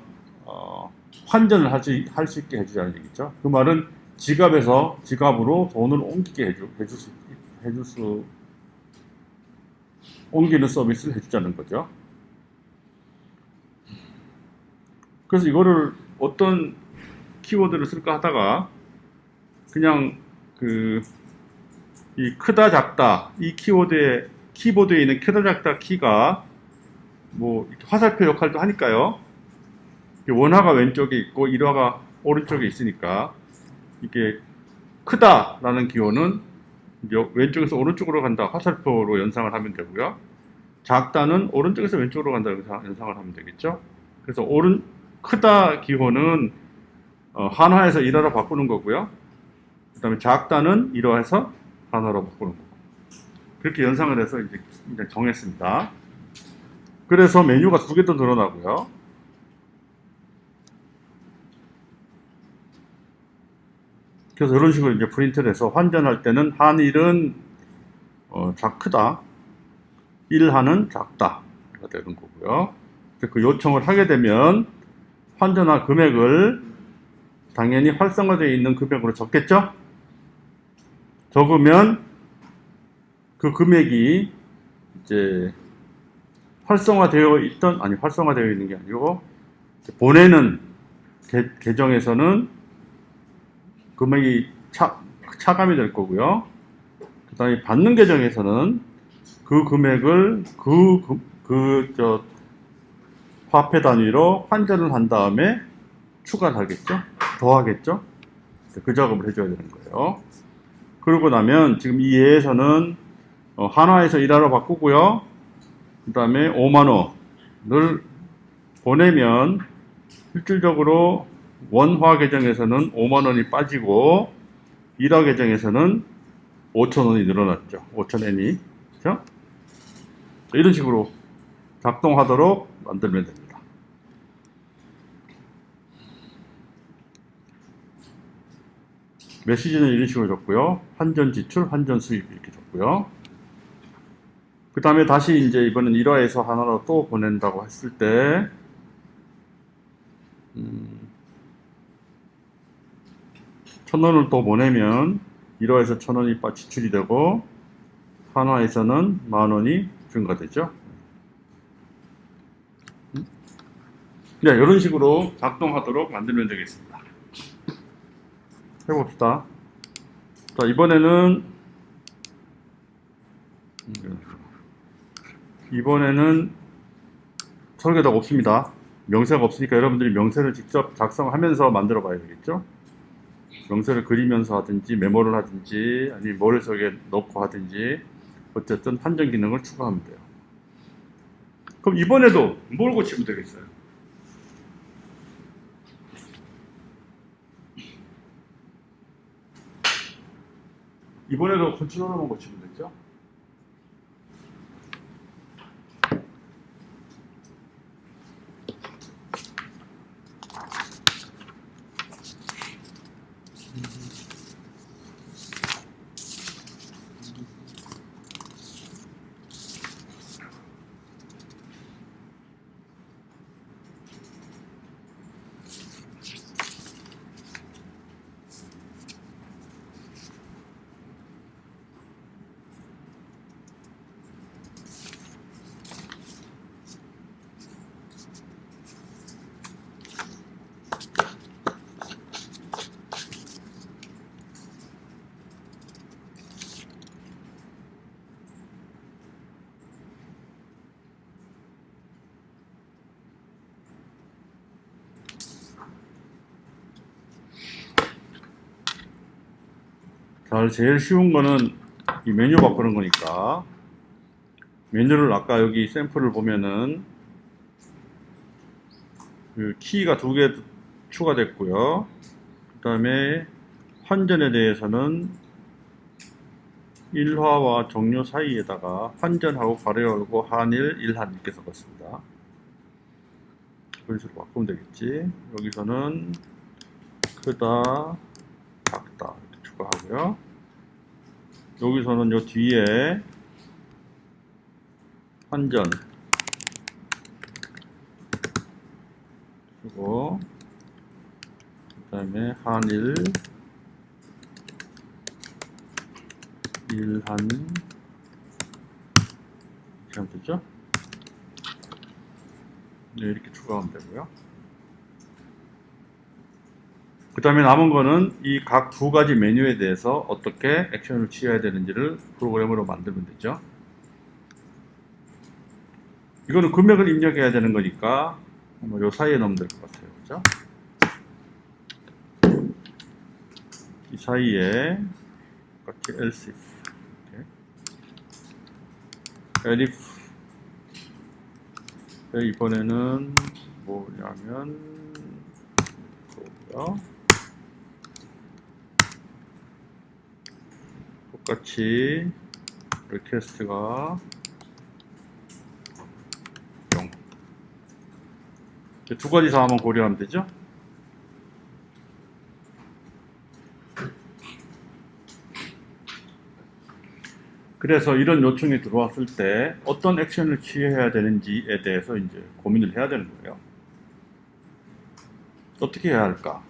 환전을 할 수 있게 해주자는 얘기죠. 그 말은 지갑으로 돈을 옮기게 옮기는 서비스를 해주자는 거죠. 그래서 이거를 어떤 키워드를 쓸까 하다가 그냥 이 크다 작다 이 키보드에 있는 크다 작다 키가 뭐 화살표 역할도 하니까요. 원화가 왼쪽에 있고 일화가 오른쪽에 있으니까 이게 크다라는 기호는 왼쪽에서 오른쪽으로 간다 화살표로 연상을 하면 되고요. 작다는 오른쪽에서 왼쪽으로 간다 연상을 하면 되겠죠. 그래서 크다 기호는 한화에서 일화로 바꾸는 거고요. 그 다음에 작다는 일화에서 한화로 바꾸는 거고. 그렇게 연상을 해서 이제 정했습니다. 그래서 메뉴가 2개 더 늘어나고요. 그래서 이런 식으로 이제 프린트를 해서 환전할 때는 한일은 크다, 일한은 작다가 되는 거고요. 그 요청을 하게 되면 환전한 금액을 당연히 활성화되어 있는 금액으로 적겠죠? 적으면 그 금액이 이제 활성화되어 있는 게 아니고 보내는 계정에서는 금액이 차감이 될 거고요. 그 다음에 받는 계정에서는 그 금액을 화폐 단위로 환전을 한 다음에 추가를 하겠죠? 더하겠죠? 그 작업을 해줘야 되는 거예요. 그러고 나면 지금 이 예에서는 한화에서 일화로 바꾸고요. 그 다음에 5만원을 보내면 실질적으로 원화 계정에서는 5만원이 빠지고 일화 계정에서는 5천원이 늘어났죠. 5천엔이. 그렇죠? 이런 식으로 작동하도록 만들면 됩니다. 메시지는 이런 식으로 줬고요. 환전 지출, 환전 수입 이렇게 줬고요. 그 다음에 다시 이제 이번엔 1화에서 하나로 또 보낸다고 했을 때 1,000원을 또 보내면 1화에서 1,000원이 지출이 되고 한화에서는 10,000원이 증가되죠. 네, 이런 식으로 작동하도록 만들면 되겠습니다. 해봅시다. 자, 이번에는 설계도가 없습니다. 명세가 없으니까 여러분들이 명세를 직접 작성하면서 만들어 봐야 되겠죠. 명세를 그리면서 하든지 메모를 하든지 아니면 머릿속에 넣고 하든지 어쨌든 환전 기능을 추가하면 돼요. 그럼 이번에도 뭘 고치면 되겠어요? 이번에도 컨트롤러만 고치면 되죠? 자, 제일 쉬운 거는 이 메뉴 바꾸는 거니까 메뉴를 아까 여기 샘플을 보면은 그 키가 2개 추가됐고요. 그 다음에 환전에 대해서는 일화와 종료 사이에다가 환전하고 가로 열고 한일, 일한 이렇게 적었습니다. 그런 식으로 바꾸면 되겠지. 여기서는 크다, 작다 이렇게 주고 추가하고요. 여기서는 요 뒤에 환전 그리고 그 다음에 한일 일한 이렇게 하면 되죠? 네, 이렇게 추가하면 되고요. 그 다음에 남은 거는 이 각 두 가지 메뉴에 대해서 어떻게 액션을 취해야 되는지를 프로그램으로 만들면 되죠. 이거는 금액을 입력해야 되는 거니까 요 사이에 넣으면 될 것 같아요. 그죠? 이 사이에 같이 else if 이번에는 뭐냐면 그거고요. 똑같이 리퀘스트가 0. 두 가지 상황만 고려하면 되죠. 그래서 이런 요청이 들어왔을 때 어떤 액션을 취해야 되는지에 대해서 이제 고민을 해야 되는 거예요. 어떻게 해야 할까?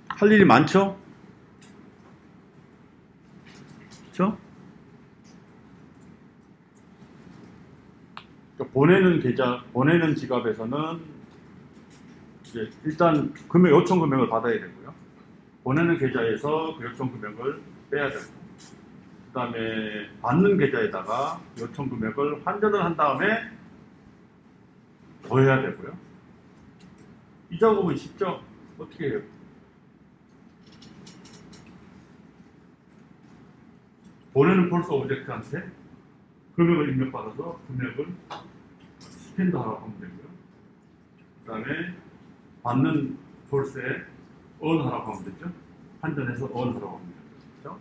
할 일이 많죠? 그렇죠? 그러니까 보내는 지갑에서는 이제 일단 요청 금액을 받아야 되고요. 보내는 계좌에서 그 요청 금액을 빼야 되고, 그 다음에 받는 계좌에다가 요청 금액을 환전을 한 다음에 더해야 되고요. 이 작업은 쉽죠? 어떻게 해요? 보내는 폴스 오브젝트한테 금액을 입력받아서 금액을 스캔도 하라고 하면 되고요. 그 다음에 받는 폴스에 on 하라고 하면 되죠. 환전해서 on 하라고 하면 되죠.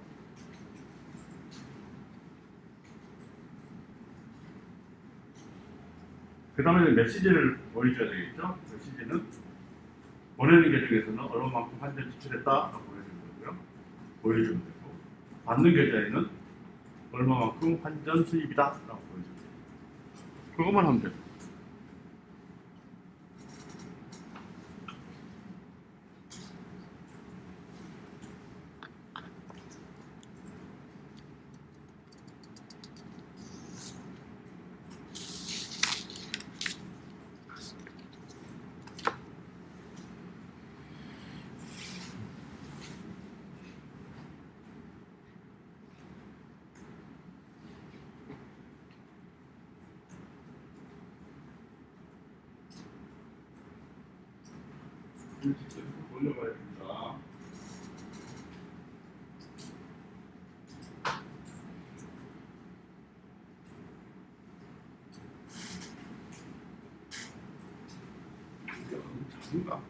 그 다음에 메시지를 보여줘야 되겠죠. 메시지는 보내는 계정에서는 얼마만큼 환전 지출했다라고 보여주면 되고, 받는 계좌에는 얼마만큼 환전 수입이다라고 보여주면 돼요. 그것만 하면 돼요. 직접 올려봐야 됩니다. 작은가?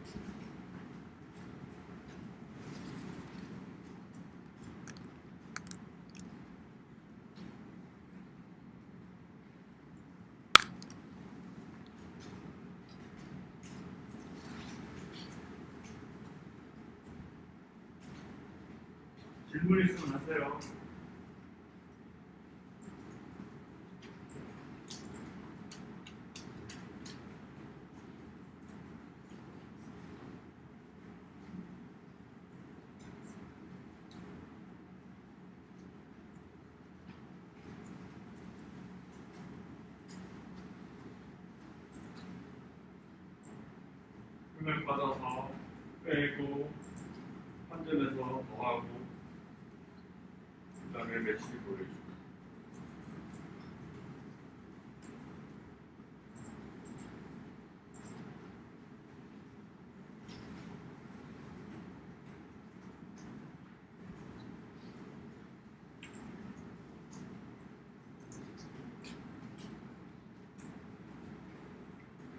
질문 있으면 하세요. 금액 받아서 빼고 환전해서 더하고 그 다음에 매치를 보여주고.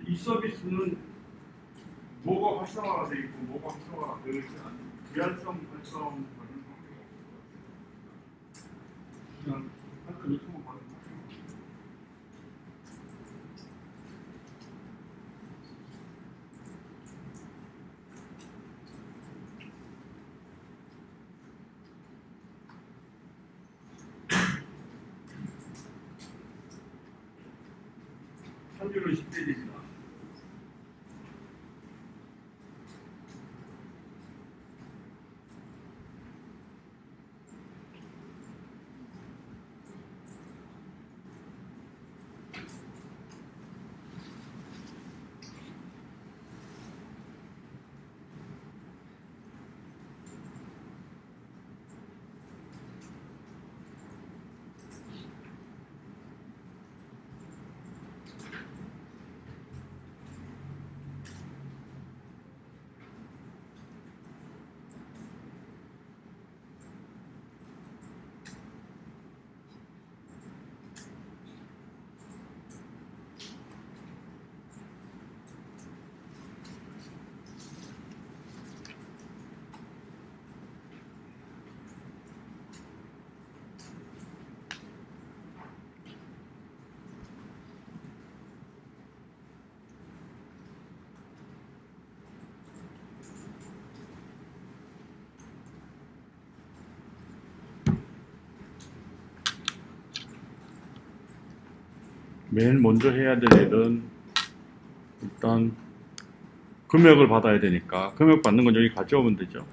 이 서비스는 뭐가 활성화가 되어 있고 뭐가 활성화가 되어 있지 않은 비활성 활성 그냥 한번 요청을 받은 거예요. 환율은 10페이지입니다. 맨 먼저 해야 될 일은 일단 금액을 받아야 되니까 금액 받는 건 여기 가져오면 되죠.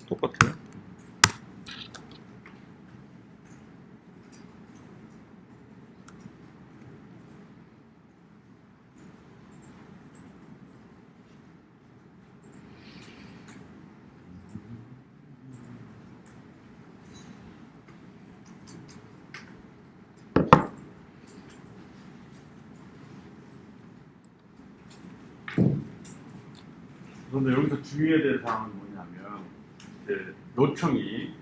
똑같아요. 그런데 여기서 주의해야 될 사항은 뭐냐면 이제 요청이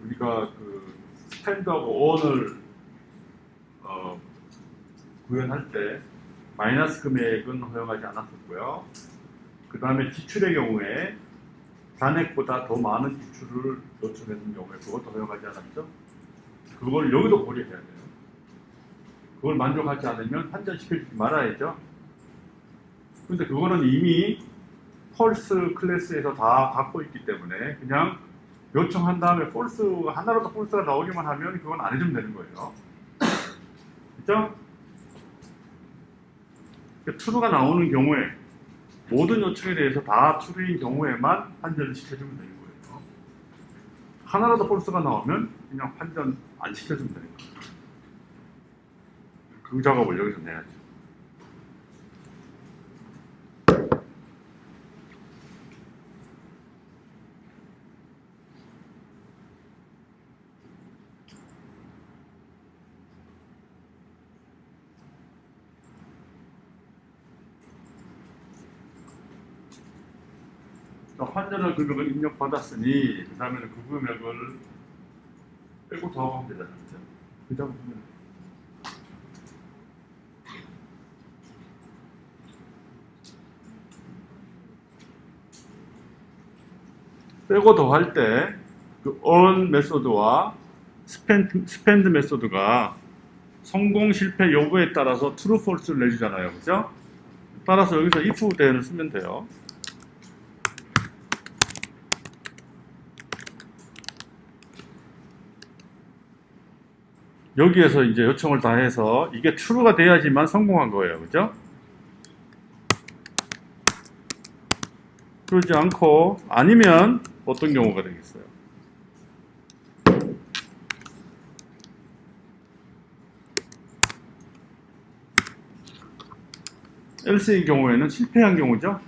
우리가 그 스탠드하고 원을 구현할 때 마이너스 금액은 허용하지 않았었고요. 그 다음에 지출의 경우에 잔액보다 더 많은 지출을 요청했는 경우에 그것도 허용하지 않았죠. 그걸 여기도 고려해야 돼요. 그걸 만족하지 않으면 환전시켜주지 말아야죠. 근데 그거는 이미 펄스 클래스에서 다 갖고 있기 때문에 그냥 요청한 다음에 폴스가 하나라도 폴스가 나오기만 하면 그건 안 해주면 되는 거예요. 그죠? true가 나오는 경우에 모든 요청에 대해서 다 true인 경우에만 환전을 시켜주면 되는 거예요. 하나라도 폴스가 나오면 그냥 환전 안 시켜주면 되는 거예요. 그 작업을 여기서 내야죠. 환전을 금액을 입력받았으니 그 다음에는 그 금액을 빼고 더하면 되잖아요. 그 다음에 빼고 더할 때 그 earn 메소드와 spend 메소드가 성공 실패 여부에 따라서 true false를 내주잖아요. 그죠? 따라서 여기서 if then을 쓰면 돼요. 여기에서 이제 요청을 다 해서 이게 true가 돼야지만 성공한 거예요. 그죠? 그러지 않고 아니면 어떤 경우가 되겠어요? else의 경우에는 실패한 경우죠.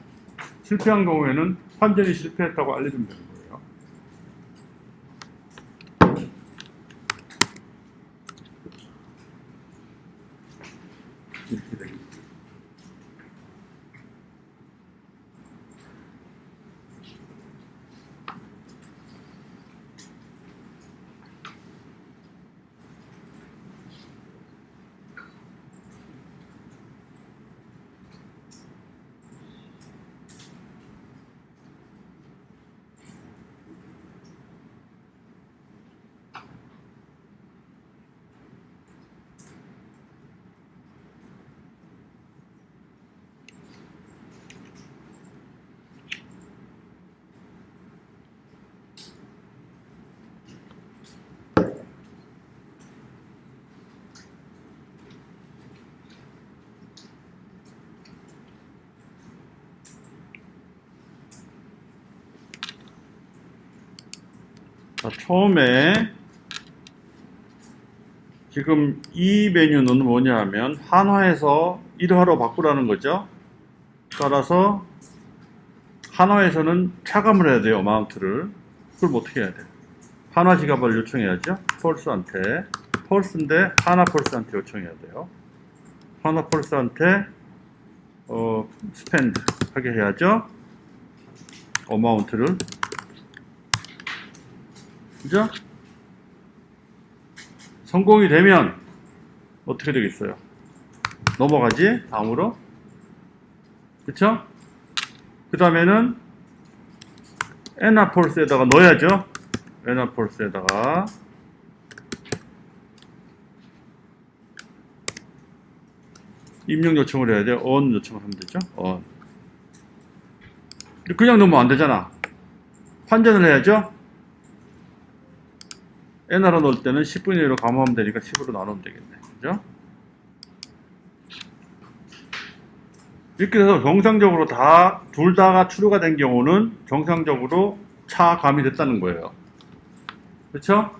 실패한 경우에는 환전이 실패했다고 알려주면 되는 거예요. 이렇게 되겠죠. 자, 처음에 지금 이 메뉴는 뭐냐 하면 한화에서 1화로 바꾸라는 거죠. 따라서 한화에서는 차감을 해야 돼요. 어마운트를. 그럼 어떻게 해야 돼요? 한화 지갑을 요청해야죠. 펄스한테. 펄스인데 한화 펄스한테 요청해야 돼요. 한화 펄스한테 스펜드 하게 해야죠. 어마운트를. 그죠? 성공이 되면 어떻게 되겠어요? 넘어가지? 다음으로. 그쵸? 그 다음에는 에나폴스에다가 넣어야죠. 에나폴스에다가 입력 요청을 해야 돼요. on 요청을 하면 되죠. on. 그냥 넣으면 안 되잖아. 환전을 해야죠. n으로 넣을 때는 10분의 1로 감하면 되니까 10으로 나누면 되겠네. 그죠? 이렇게 해서 정상적으로 둘 다가 true가 된 경우는 정상적으로 차감이 됐다는 거예요. 그렇죠?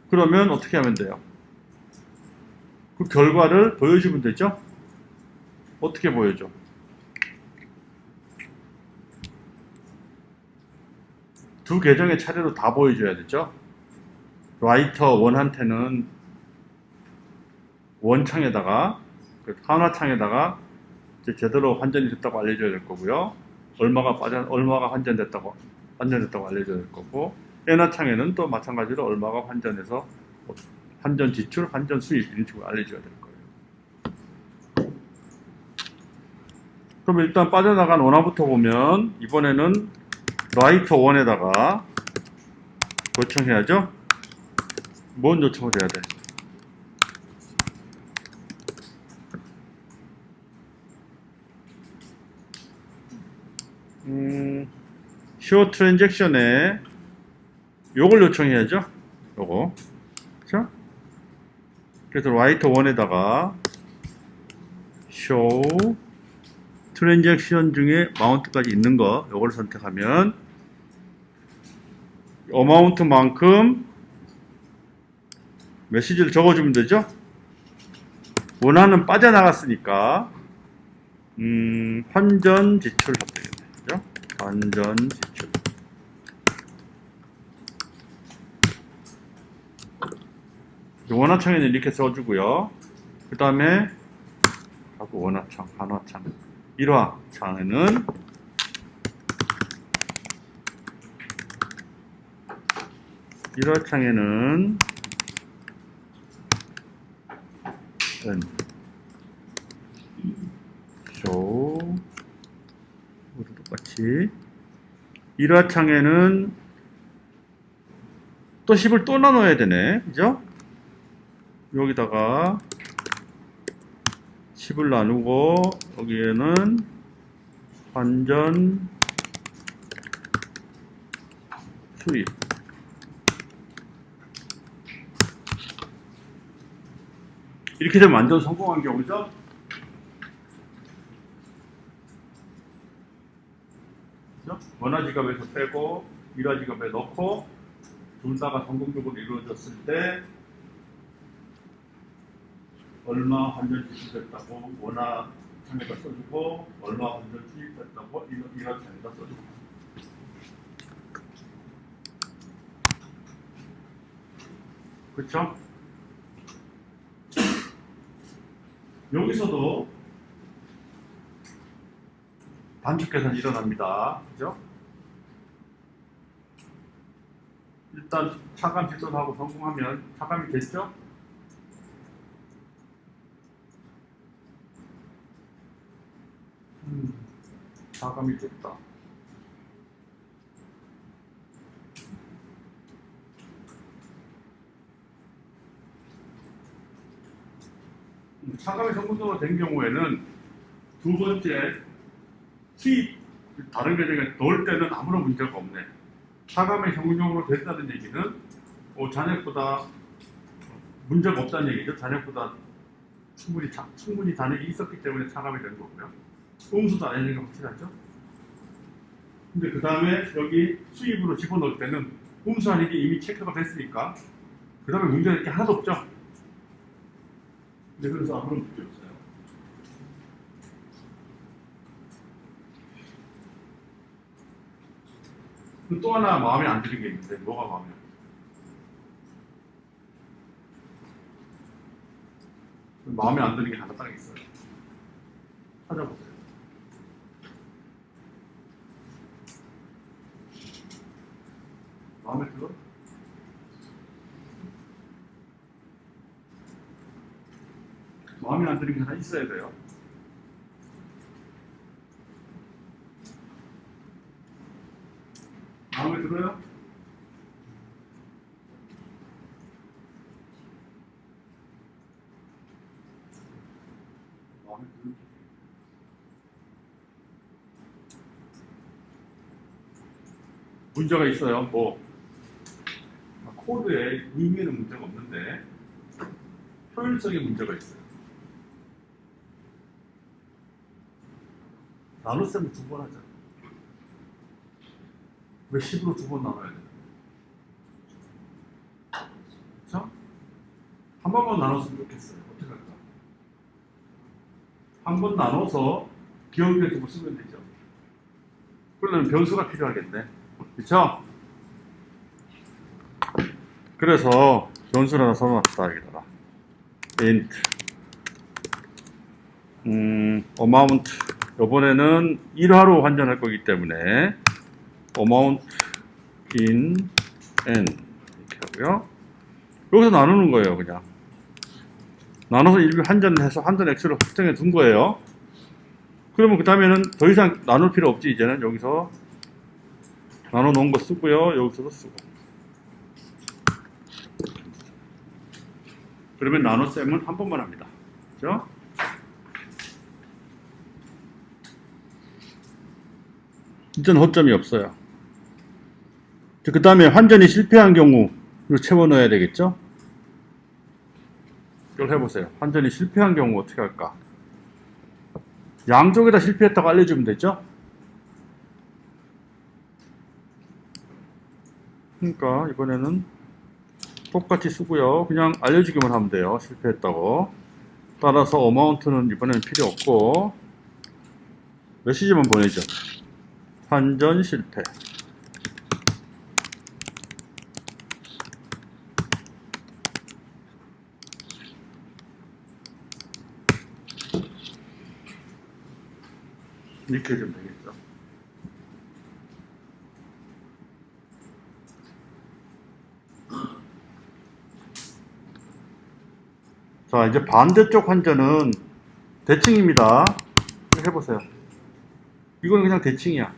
그러면 어떻게 하면 돼요? 그 결과를 보여주면 되죠? 어떻게 보여줘? 두 계정의 차례로 다 보여줘야 되죠? 라이터 1한테는 원창에다가 한화창에다가 이제 제대로 환전이 됐다고 알려줘야 될 거고요. 얼마가 환전됐다고 알려줘야 될 거고, 엔화창에는 또 마찬가지로 얼마가 환전해서 환전 지출, 환전 수입 이런 식으로 알려줘야 될 거예요. 그럼 일단 빠져나간 원화부터 보면 이번에는 라이터 1에다가 요청해야죠. 뭔 요청을 해야 돼? 쇼 트랜잭션에 요걸 요청해야죠. 요거. 그렇죠? 그래서 라이터 1에다가 쇼 트랜잭션 중에 마운트까지 있는 거 요걸 선택하면 어마운트만큼 메시지를 적어주면 되죠. 원화는 빠져나갔으니까 환전 지출 하면 되겠네. 그죠? 환전 지출. 원화창에는 이렇게 써주고요. 그 다음에 원화창, 한화창, 1화창에는 쇼 모두 똑같이 1화창에는 또 10을 또 나눠야 되네. 그죠? 여기다가 10을 나누고 여기에는 환전 수입 이렇게 되면 완전 성공한 경우죠. 원화 지갑에서 빼고 1화 지갑에 넣고 둘 다가 성공적으로 이루어졌을 때 얼마 환전 지출됐다고 원화 창에다 써주고 얼마 환전 투입됐다고 1화 창에다 써주고. 그렇죠? 여기서도 단축 계산이 일어납니다. 그죠? 일단 차감 직선하고 성공하면 차감이 됐죠? 차감이 됐다. 차감이 성공적으로 된 경우에는 두 번째 수입 다른 계정에 넣을 때는 아무런 문제가 없네. 차감이 성공적으로 됐다는 얘기는 잔액보다 문제가 없다는 얘기죠. 잔액보다 충분히 잔액이 있었기 때문에 차감이 된 거고요. 음수도 아니는 게 확실하죠. 근데 그 다음에 여기 수입으로 집어넣을 때는 꼼수 아니게 이미 체크가 됐으니까 그 다음에 문제가 이렇게 하나도 없죠. 네, 그래서 아무런 문제 없어요. 그럼 또 하나 마음에 안 드는 게 있는데 뭐가 마음에 안 드는 마음에 안 드는 게 하나 딱 있어요. 찾아보세요. 마음에 들어? 마음에 안 드는 게 하나 있어야 돼요. 마음에 들어요? 마음에 드는 문제가 있어요. 뭐 코드에 의미에는 문제가 없는데 효율성에 문제가 있어요. 나눗셈을 두 번 하죠. 왜 10으로 두 번 나눠야 돼요? 그렇죠? 한 번만 나눴으면 좋겠어요. 어떻게 할까? 한 번 나눠서 기억에 두고 쓰면 되죠. 그러려면 변수가 필요하겠네. 그렇죠? 그래서 변수를 하나 써놨다 여기다가 int amount 이번에는 1화로 환전할 거기 때문에 amount in n 이렇게 하고요. 여기서 나누는 거예요. 그냥 나눠서 일부 환전을 해서 환전 액수를 확정해 둔 거예요. 그러면 그 다음에는 더 이상 나눌 필요 없지. 이제는 여기서 나눠 놓은 거 쓰고요. 여기서도 쓰고. 그러면 나눗셈은 한 번만 합니다. 그죠? 이제는 허점이 없어요. 그 다음에 환전이 실패한 경우를 채워 넣어야 되겠죠? 이걸 해보세요. 환전이 실패한 경우 어떻게 할까? 양쪽에다 실패했다고 알려주면 되죠? 그러니까 이번에는 똑같이 쓰고요. 그냥 알려주기만 하면 돼요. 실패했다고. 따라서 어마운트는 이번에는 필요 없고 메시지만 보내죠. 환전 실패. 이렇게 해주면 되겠죠. 자, 이제 반대쪽 환전은 대칭입니다. 해보세요. 이건 그냥 대칭이야.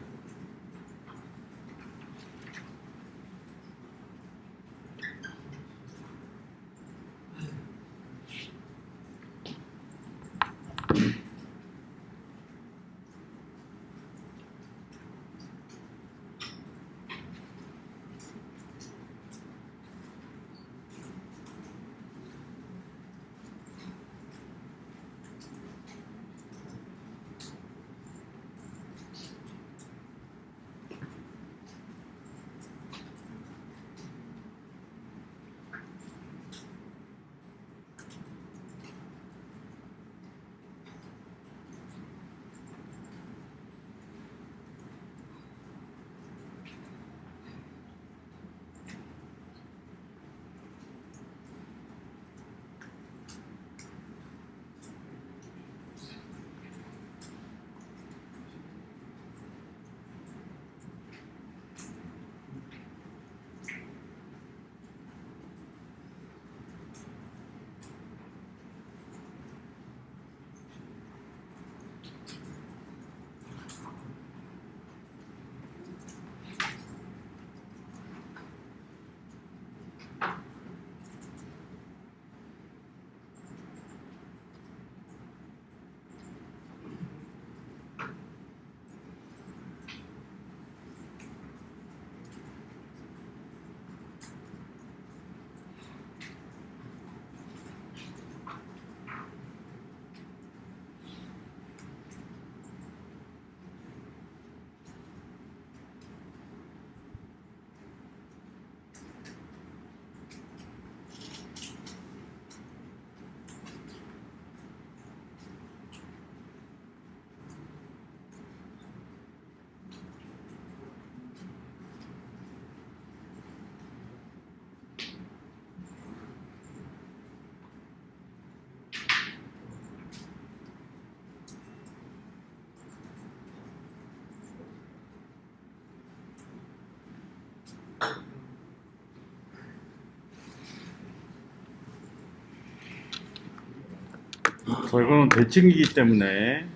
자, 이거는 대칭이기 때문에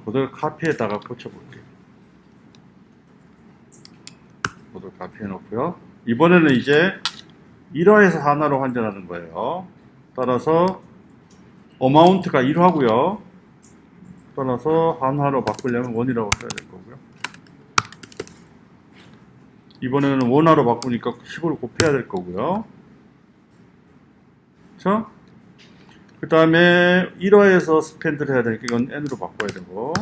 그대로 카피에다가 꽂혀볼게요. 그대로 카피해 놓고요. 이번에는 이제 1화에서 하나로 환전하는 거예요. 따라서 어마운트가 1화고요. 따라서 한화로 바꾸려면 원이라고 써야 될 거고요. 이번에는 원화로 바꾸니까 10을 곱해야 될 거고요. 그렇죠? 그 다음에 1화에서 스펜드를 해야 되니까 이건 n으로 바꿔야 되고,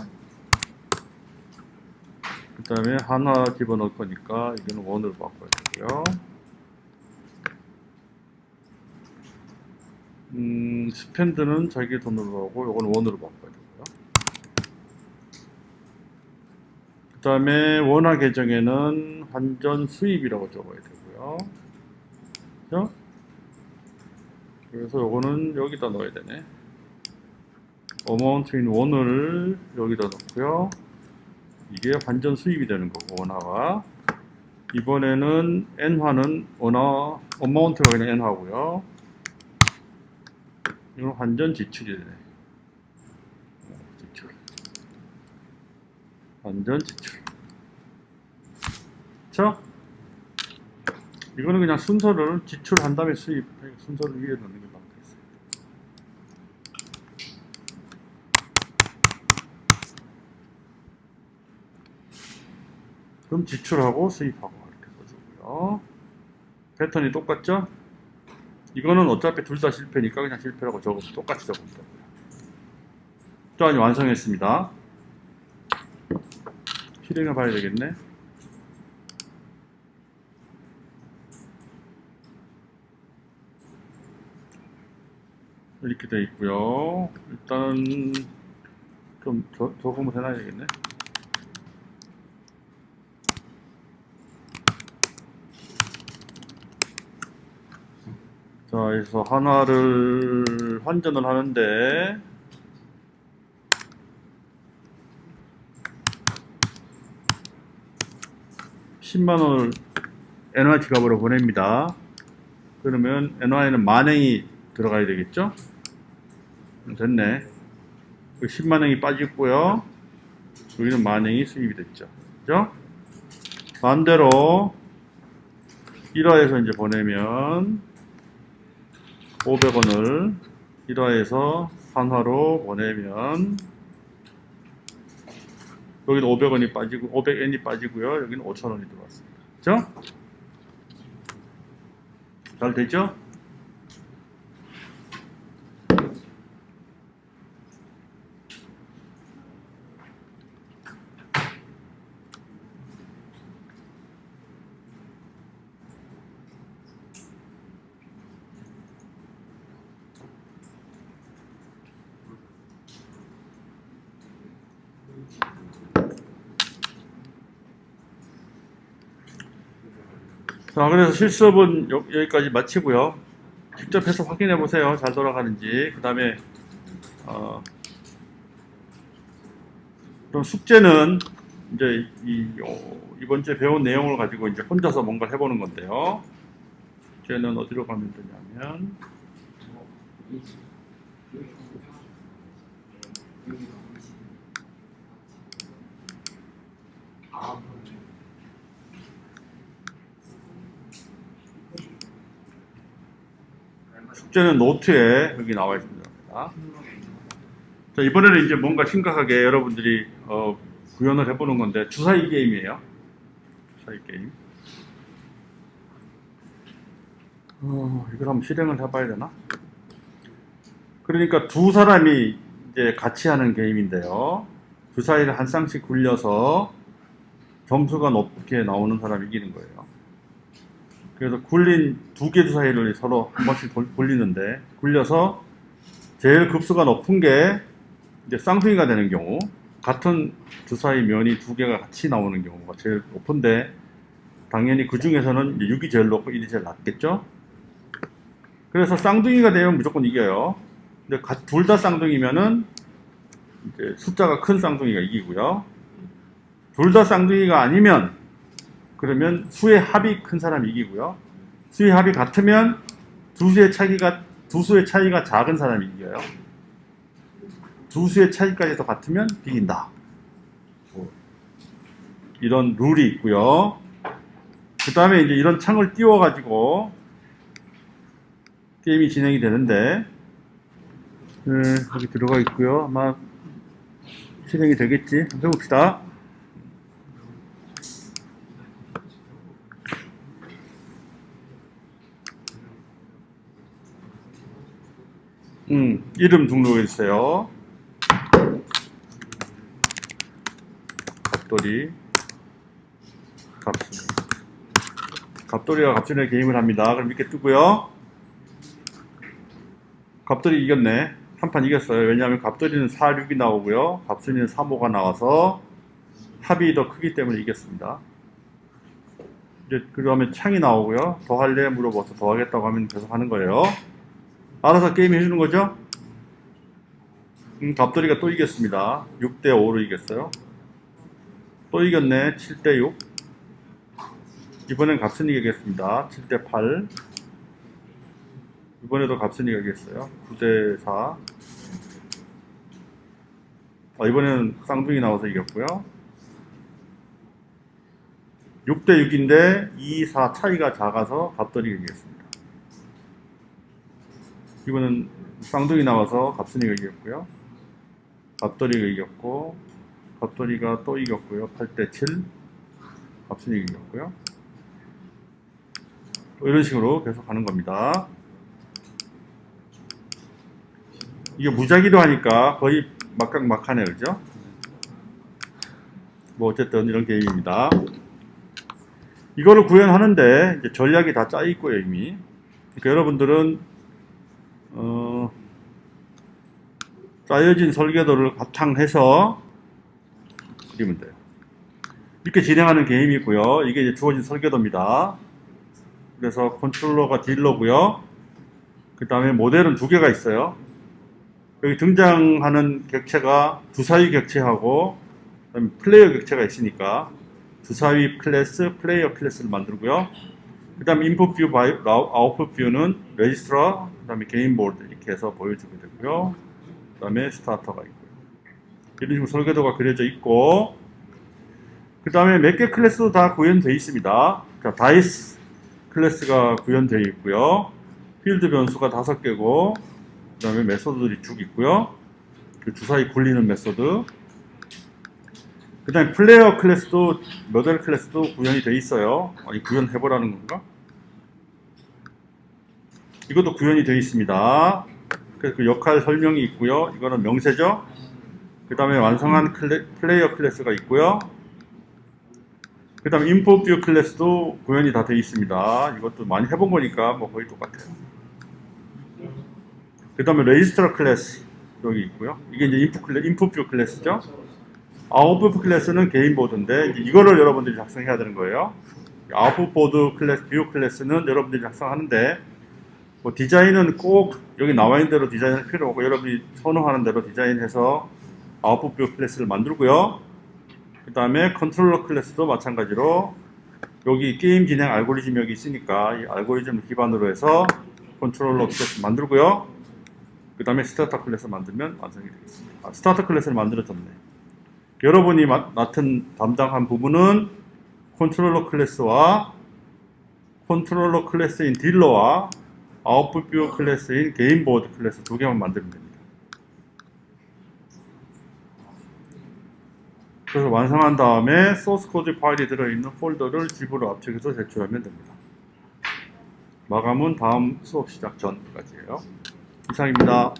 그 다음에 하나 집어넣을 거니까 이거는 원으로 바꿔야 되고요. 스펜드는 자기 돈으로 하고 이건 원으로 바꿔야 되고요. 그 다음에 원화 계정에는 환전 수입이라고 적어야 되고요. 그렇죠? 그래서 요거는 여기다 넣어야 되네. 어마운트인 원을 여기다 넣고요. 이게 환전 수입이 되는 거고, 원화가. 이번에는 n화는 원화, 어마운트가 그냥 n화고요. 이건 환전 지출이 되네. 지출. 환전 지출. 그쵸? 이거는 그냥 순서를 지출한 다음에 수입, 순서를 위에 넣는 게 맞겠어요. 그럼 지출하고 수입하고 이렇게 써주고요. 패턴이 똑같죠? 이거는 어차피 둘 다 실패니까 그냥 실패라고 적으면 똑같이 적으면 되고요. 자, 이제 완성했습니다. 실행해 봐야 되겠네. 이렇게 돼 있고요. 일단 좀 적으면 되나 되겠네. 자, 그래서 하나를 환전을 하는데 10만원을 NY 지갑으로 보냅니다. 그러면 NY는 만행이 들어가야 되겠죠? 됐네. 10만행이 빠지고요. 여기는 만행이 수입이 됐죠. 그죠? 반대로 1화에서 이제 보내면 500원을 1화에서 한화로 보내면 여기는 500원이 빠지고 500엔이 빠지고요. 여기는 5,000원이 들어왔습니다. 그죠? 잘 됐죠? 자, 그래서 실습은 여기까지 마치고요. 직접 해서 확인해 보세요. 잘 돌아가는지. 그 다음에 그럼 숙제는 이제 이번 주에 배운 내용을 가지고 이제 혼자서 뭔가 해보는 건데요. 숙제는 어디로 가면 되냐면 숙제는 노트에 여기 나와 있습니다. 자, 이번에는 이제 뭔가 심각하게 여러분들이 구현을 해보는 건데 주사위 게임이에요. 주사위 게임. 이걸 한번 실행을 해봐야 되나? 그러니까 두 사람이 이제 같이 하는 게임인데요. 주사위를 한 쌍씩 굴려서 점수가 높게 나오는 사람이 이기는 거예요. 그래서 굴린 두 개 주사위를 서로 한 번씩 굴리는데 굴려서 제일 급수가 높은 게 이제 쌍둥이가 되는 경우, 같은 주사위 면이 두 개가 같이 나오는 경우가 제일 높은데 당연히 그 중에서는 6이 제일 높고 1이 제일 낮겠죠. 그래서 쌍둥이가 되면 무조건 이겨요. 근데 둘 다 쌍둥이면은 이제 숫자가 큰 쌍둥이가 이기고요. 둘 다 쌍둥이가 아니면 그러면 수의 합이 큰 사람이 이기고요. 수의 합이 같으면 두 수의 차이가 작은 사람이 이겨요. 두 수의 차이까지도 같으면 비긴다. 이런 룰이 있고요. 그 다음에 이제 이런 창을 띄워가지고 게임이 진행이 되는데, 여기 들어가 있고요. 아마 실행이 되겠지. 한번 해봅시다. 이름 등록해주세요. 갑돌이, 갑순이. 갑돌이와 갑순이의 게임을 합니다. 그럼 이렇게 뜨고요. 갑돌이 이겼네. 한 판 이겼어요. 왜냐하면 갑돌이는 4, 6이 나오고요. 갑순이는 3, 5가 나와서 합이 더 크기 때문에 이겼습니다. 이제 그 다음에 창이 나오고요. 더 할래? 물어봐서 더 하겠다고 하면 계속 하는 거예요. 알아서 게임 해주는 거죠. 갑돌이가 또 이겼습니다. 6대 5로 이겼어요. 또 이겼네. 7대 6. 이번엔 갑순이가 이겼습니다. 7대 8. 이번에도 갑순이가 이겼어요. 9대 4. 이번에는 쌍둥이 나와서 이겼고요. 6대 6인데 2, 4 차이가 작아서 갑돌이가 이겼습니다. 이번엔 쌍둥이 나와서 갑순이가 이겼고요. 갑돌이가 이겼고, 갑돌이가 또 이겼고요. 8대 7. 갑순이가 이겼고요. 이런 식으로 계속 하는 겁니다. 이게 무작위로 하니까 거의 막강막하네, 그죠? 뭐 어쨌든 이런 게임입니다. 이거를 구현하는데 이제 전략이 다 짜 있고요, 이미. 그러니까 여러분들은 짜여진 설계도를 바탕해서 그리면 돼요. 이렇게 진행하는 게임이고요. 이게 이제 주어진 설계도입니다. 그래서 컨트롤러가 딜러고요. 그 다음에 모델은 두 개가 있어요. 여기 등장하는 객체가 주사위 객체하고 그다음에 플레이어 객체가 있으니까 주사위 클래스, 플레이어 클래스를 만들고요. 그 다음에 인풋 뷰, 아웃풋 뷰는 레지스트라, 그 다음에 게임 보드 이렇게 해서 보여주게 되고요. 그 다음에 스타터가 있고요. 이런 식으로 설계도가 그려져 있고, 그 다음에 몇 개 클래스도 다 구현되어 있습니다. 자, 다이스 클래스가 구현되어 있고요. 필드 변수가 5개고, 그 다음에 메소드들이 쭉 있고요. 그 주사위 굴리는 메소드. 그 다음에 플레이어 클래스도, 모델 클래스도 구현이 되어 있어요. 이 구현해보라는 건가? 이것도 구현이 되어 있습니다. 그래서 그 역할 설명이 있고요. 이거는 명세죠. 그 다음에 완성한 플레이어 클래스가 있고요. 그 다음에 인풋 뷰 클래스도 구현이 다 되어 있습니다. 이것도 많이 해본 거니까 뭐 거의 똑같아요. 그 다음에 레지스터 클래스 여기 있고요. 이게 이제 인풋 뷰 클래스죠. 아웃풋 클래스는 개인 보드인데 이거를 여러분들이 작성해야 되는 거예요. 아웃풋 보드 클래스, 뷰 클래스는 여러분들이 작성하는데 뭐 디자인은 꼭 여기 나와 있는 대로 디자인할 필요 없고 여러분이 선호하는 대로 디자인해서 아웃풋 뷰 클래스를 만들고요. 그 다음에 컨트롤러 클래스도 마찬가지로 여기 게임 진행 알고리즘 여기 있으니까 이 알고리즘을 기반으로 해서 컨트롤러 클래스 만들고요. 그 다음에 스타터 클래스 만들면 완성이 되겠습니다. 스타터 클래스를 만들어졌네. 여러분이 맡은 담당한 부분은 컨트롤러 클래스와 컨트롤러 클래스인 딜러와 아웃풋 뷰 클래스인 게임 보드 클래스 두 개만 만들면 됩니다. 그래서 완성한 다음에 소스 코드 파일이 들어있는 폴더를 집으로 압축해서 제출하면 됩니다. 마감은 다음 수업 시작 전까지예요. 이상입니다.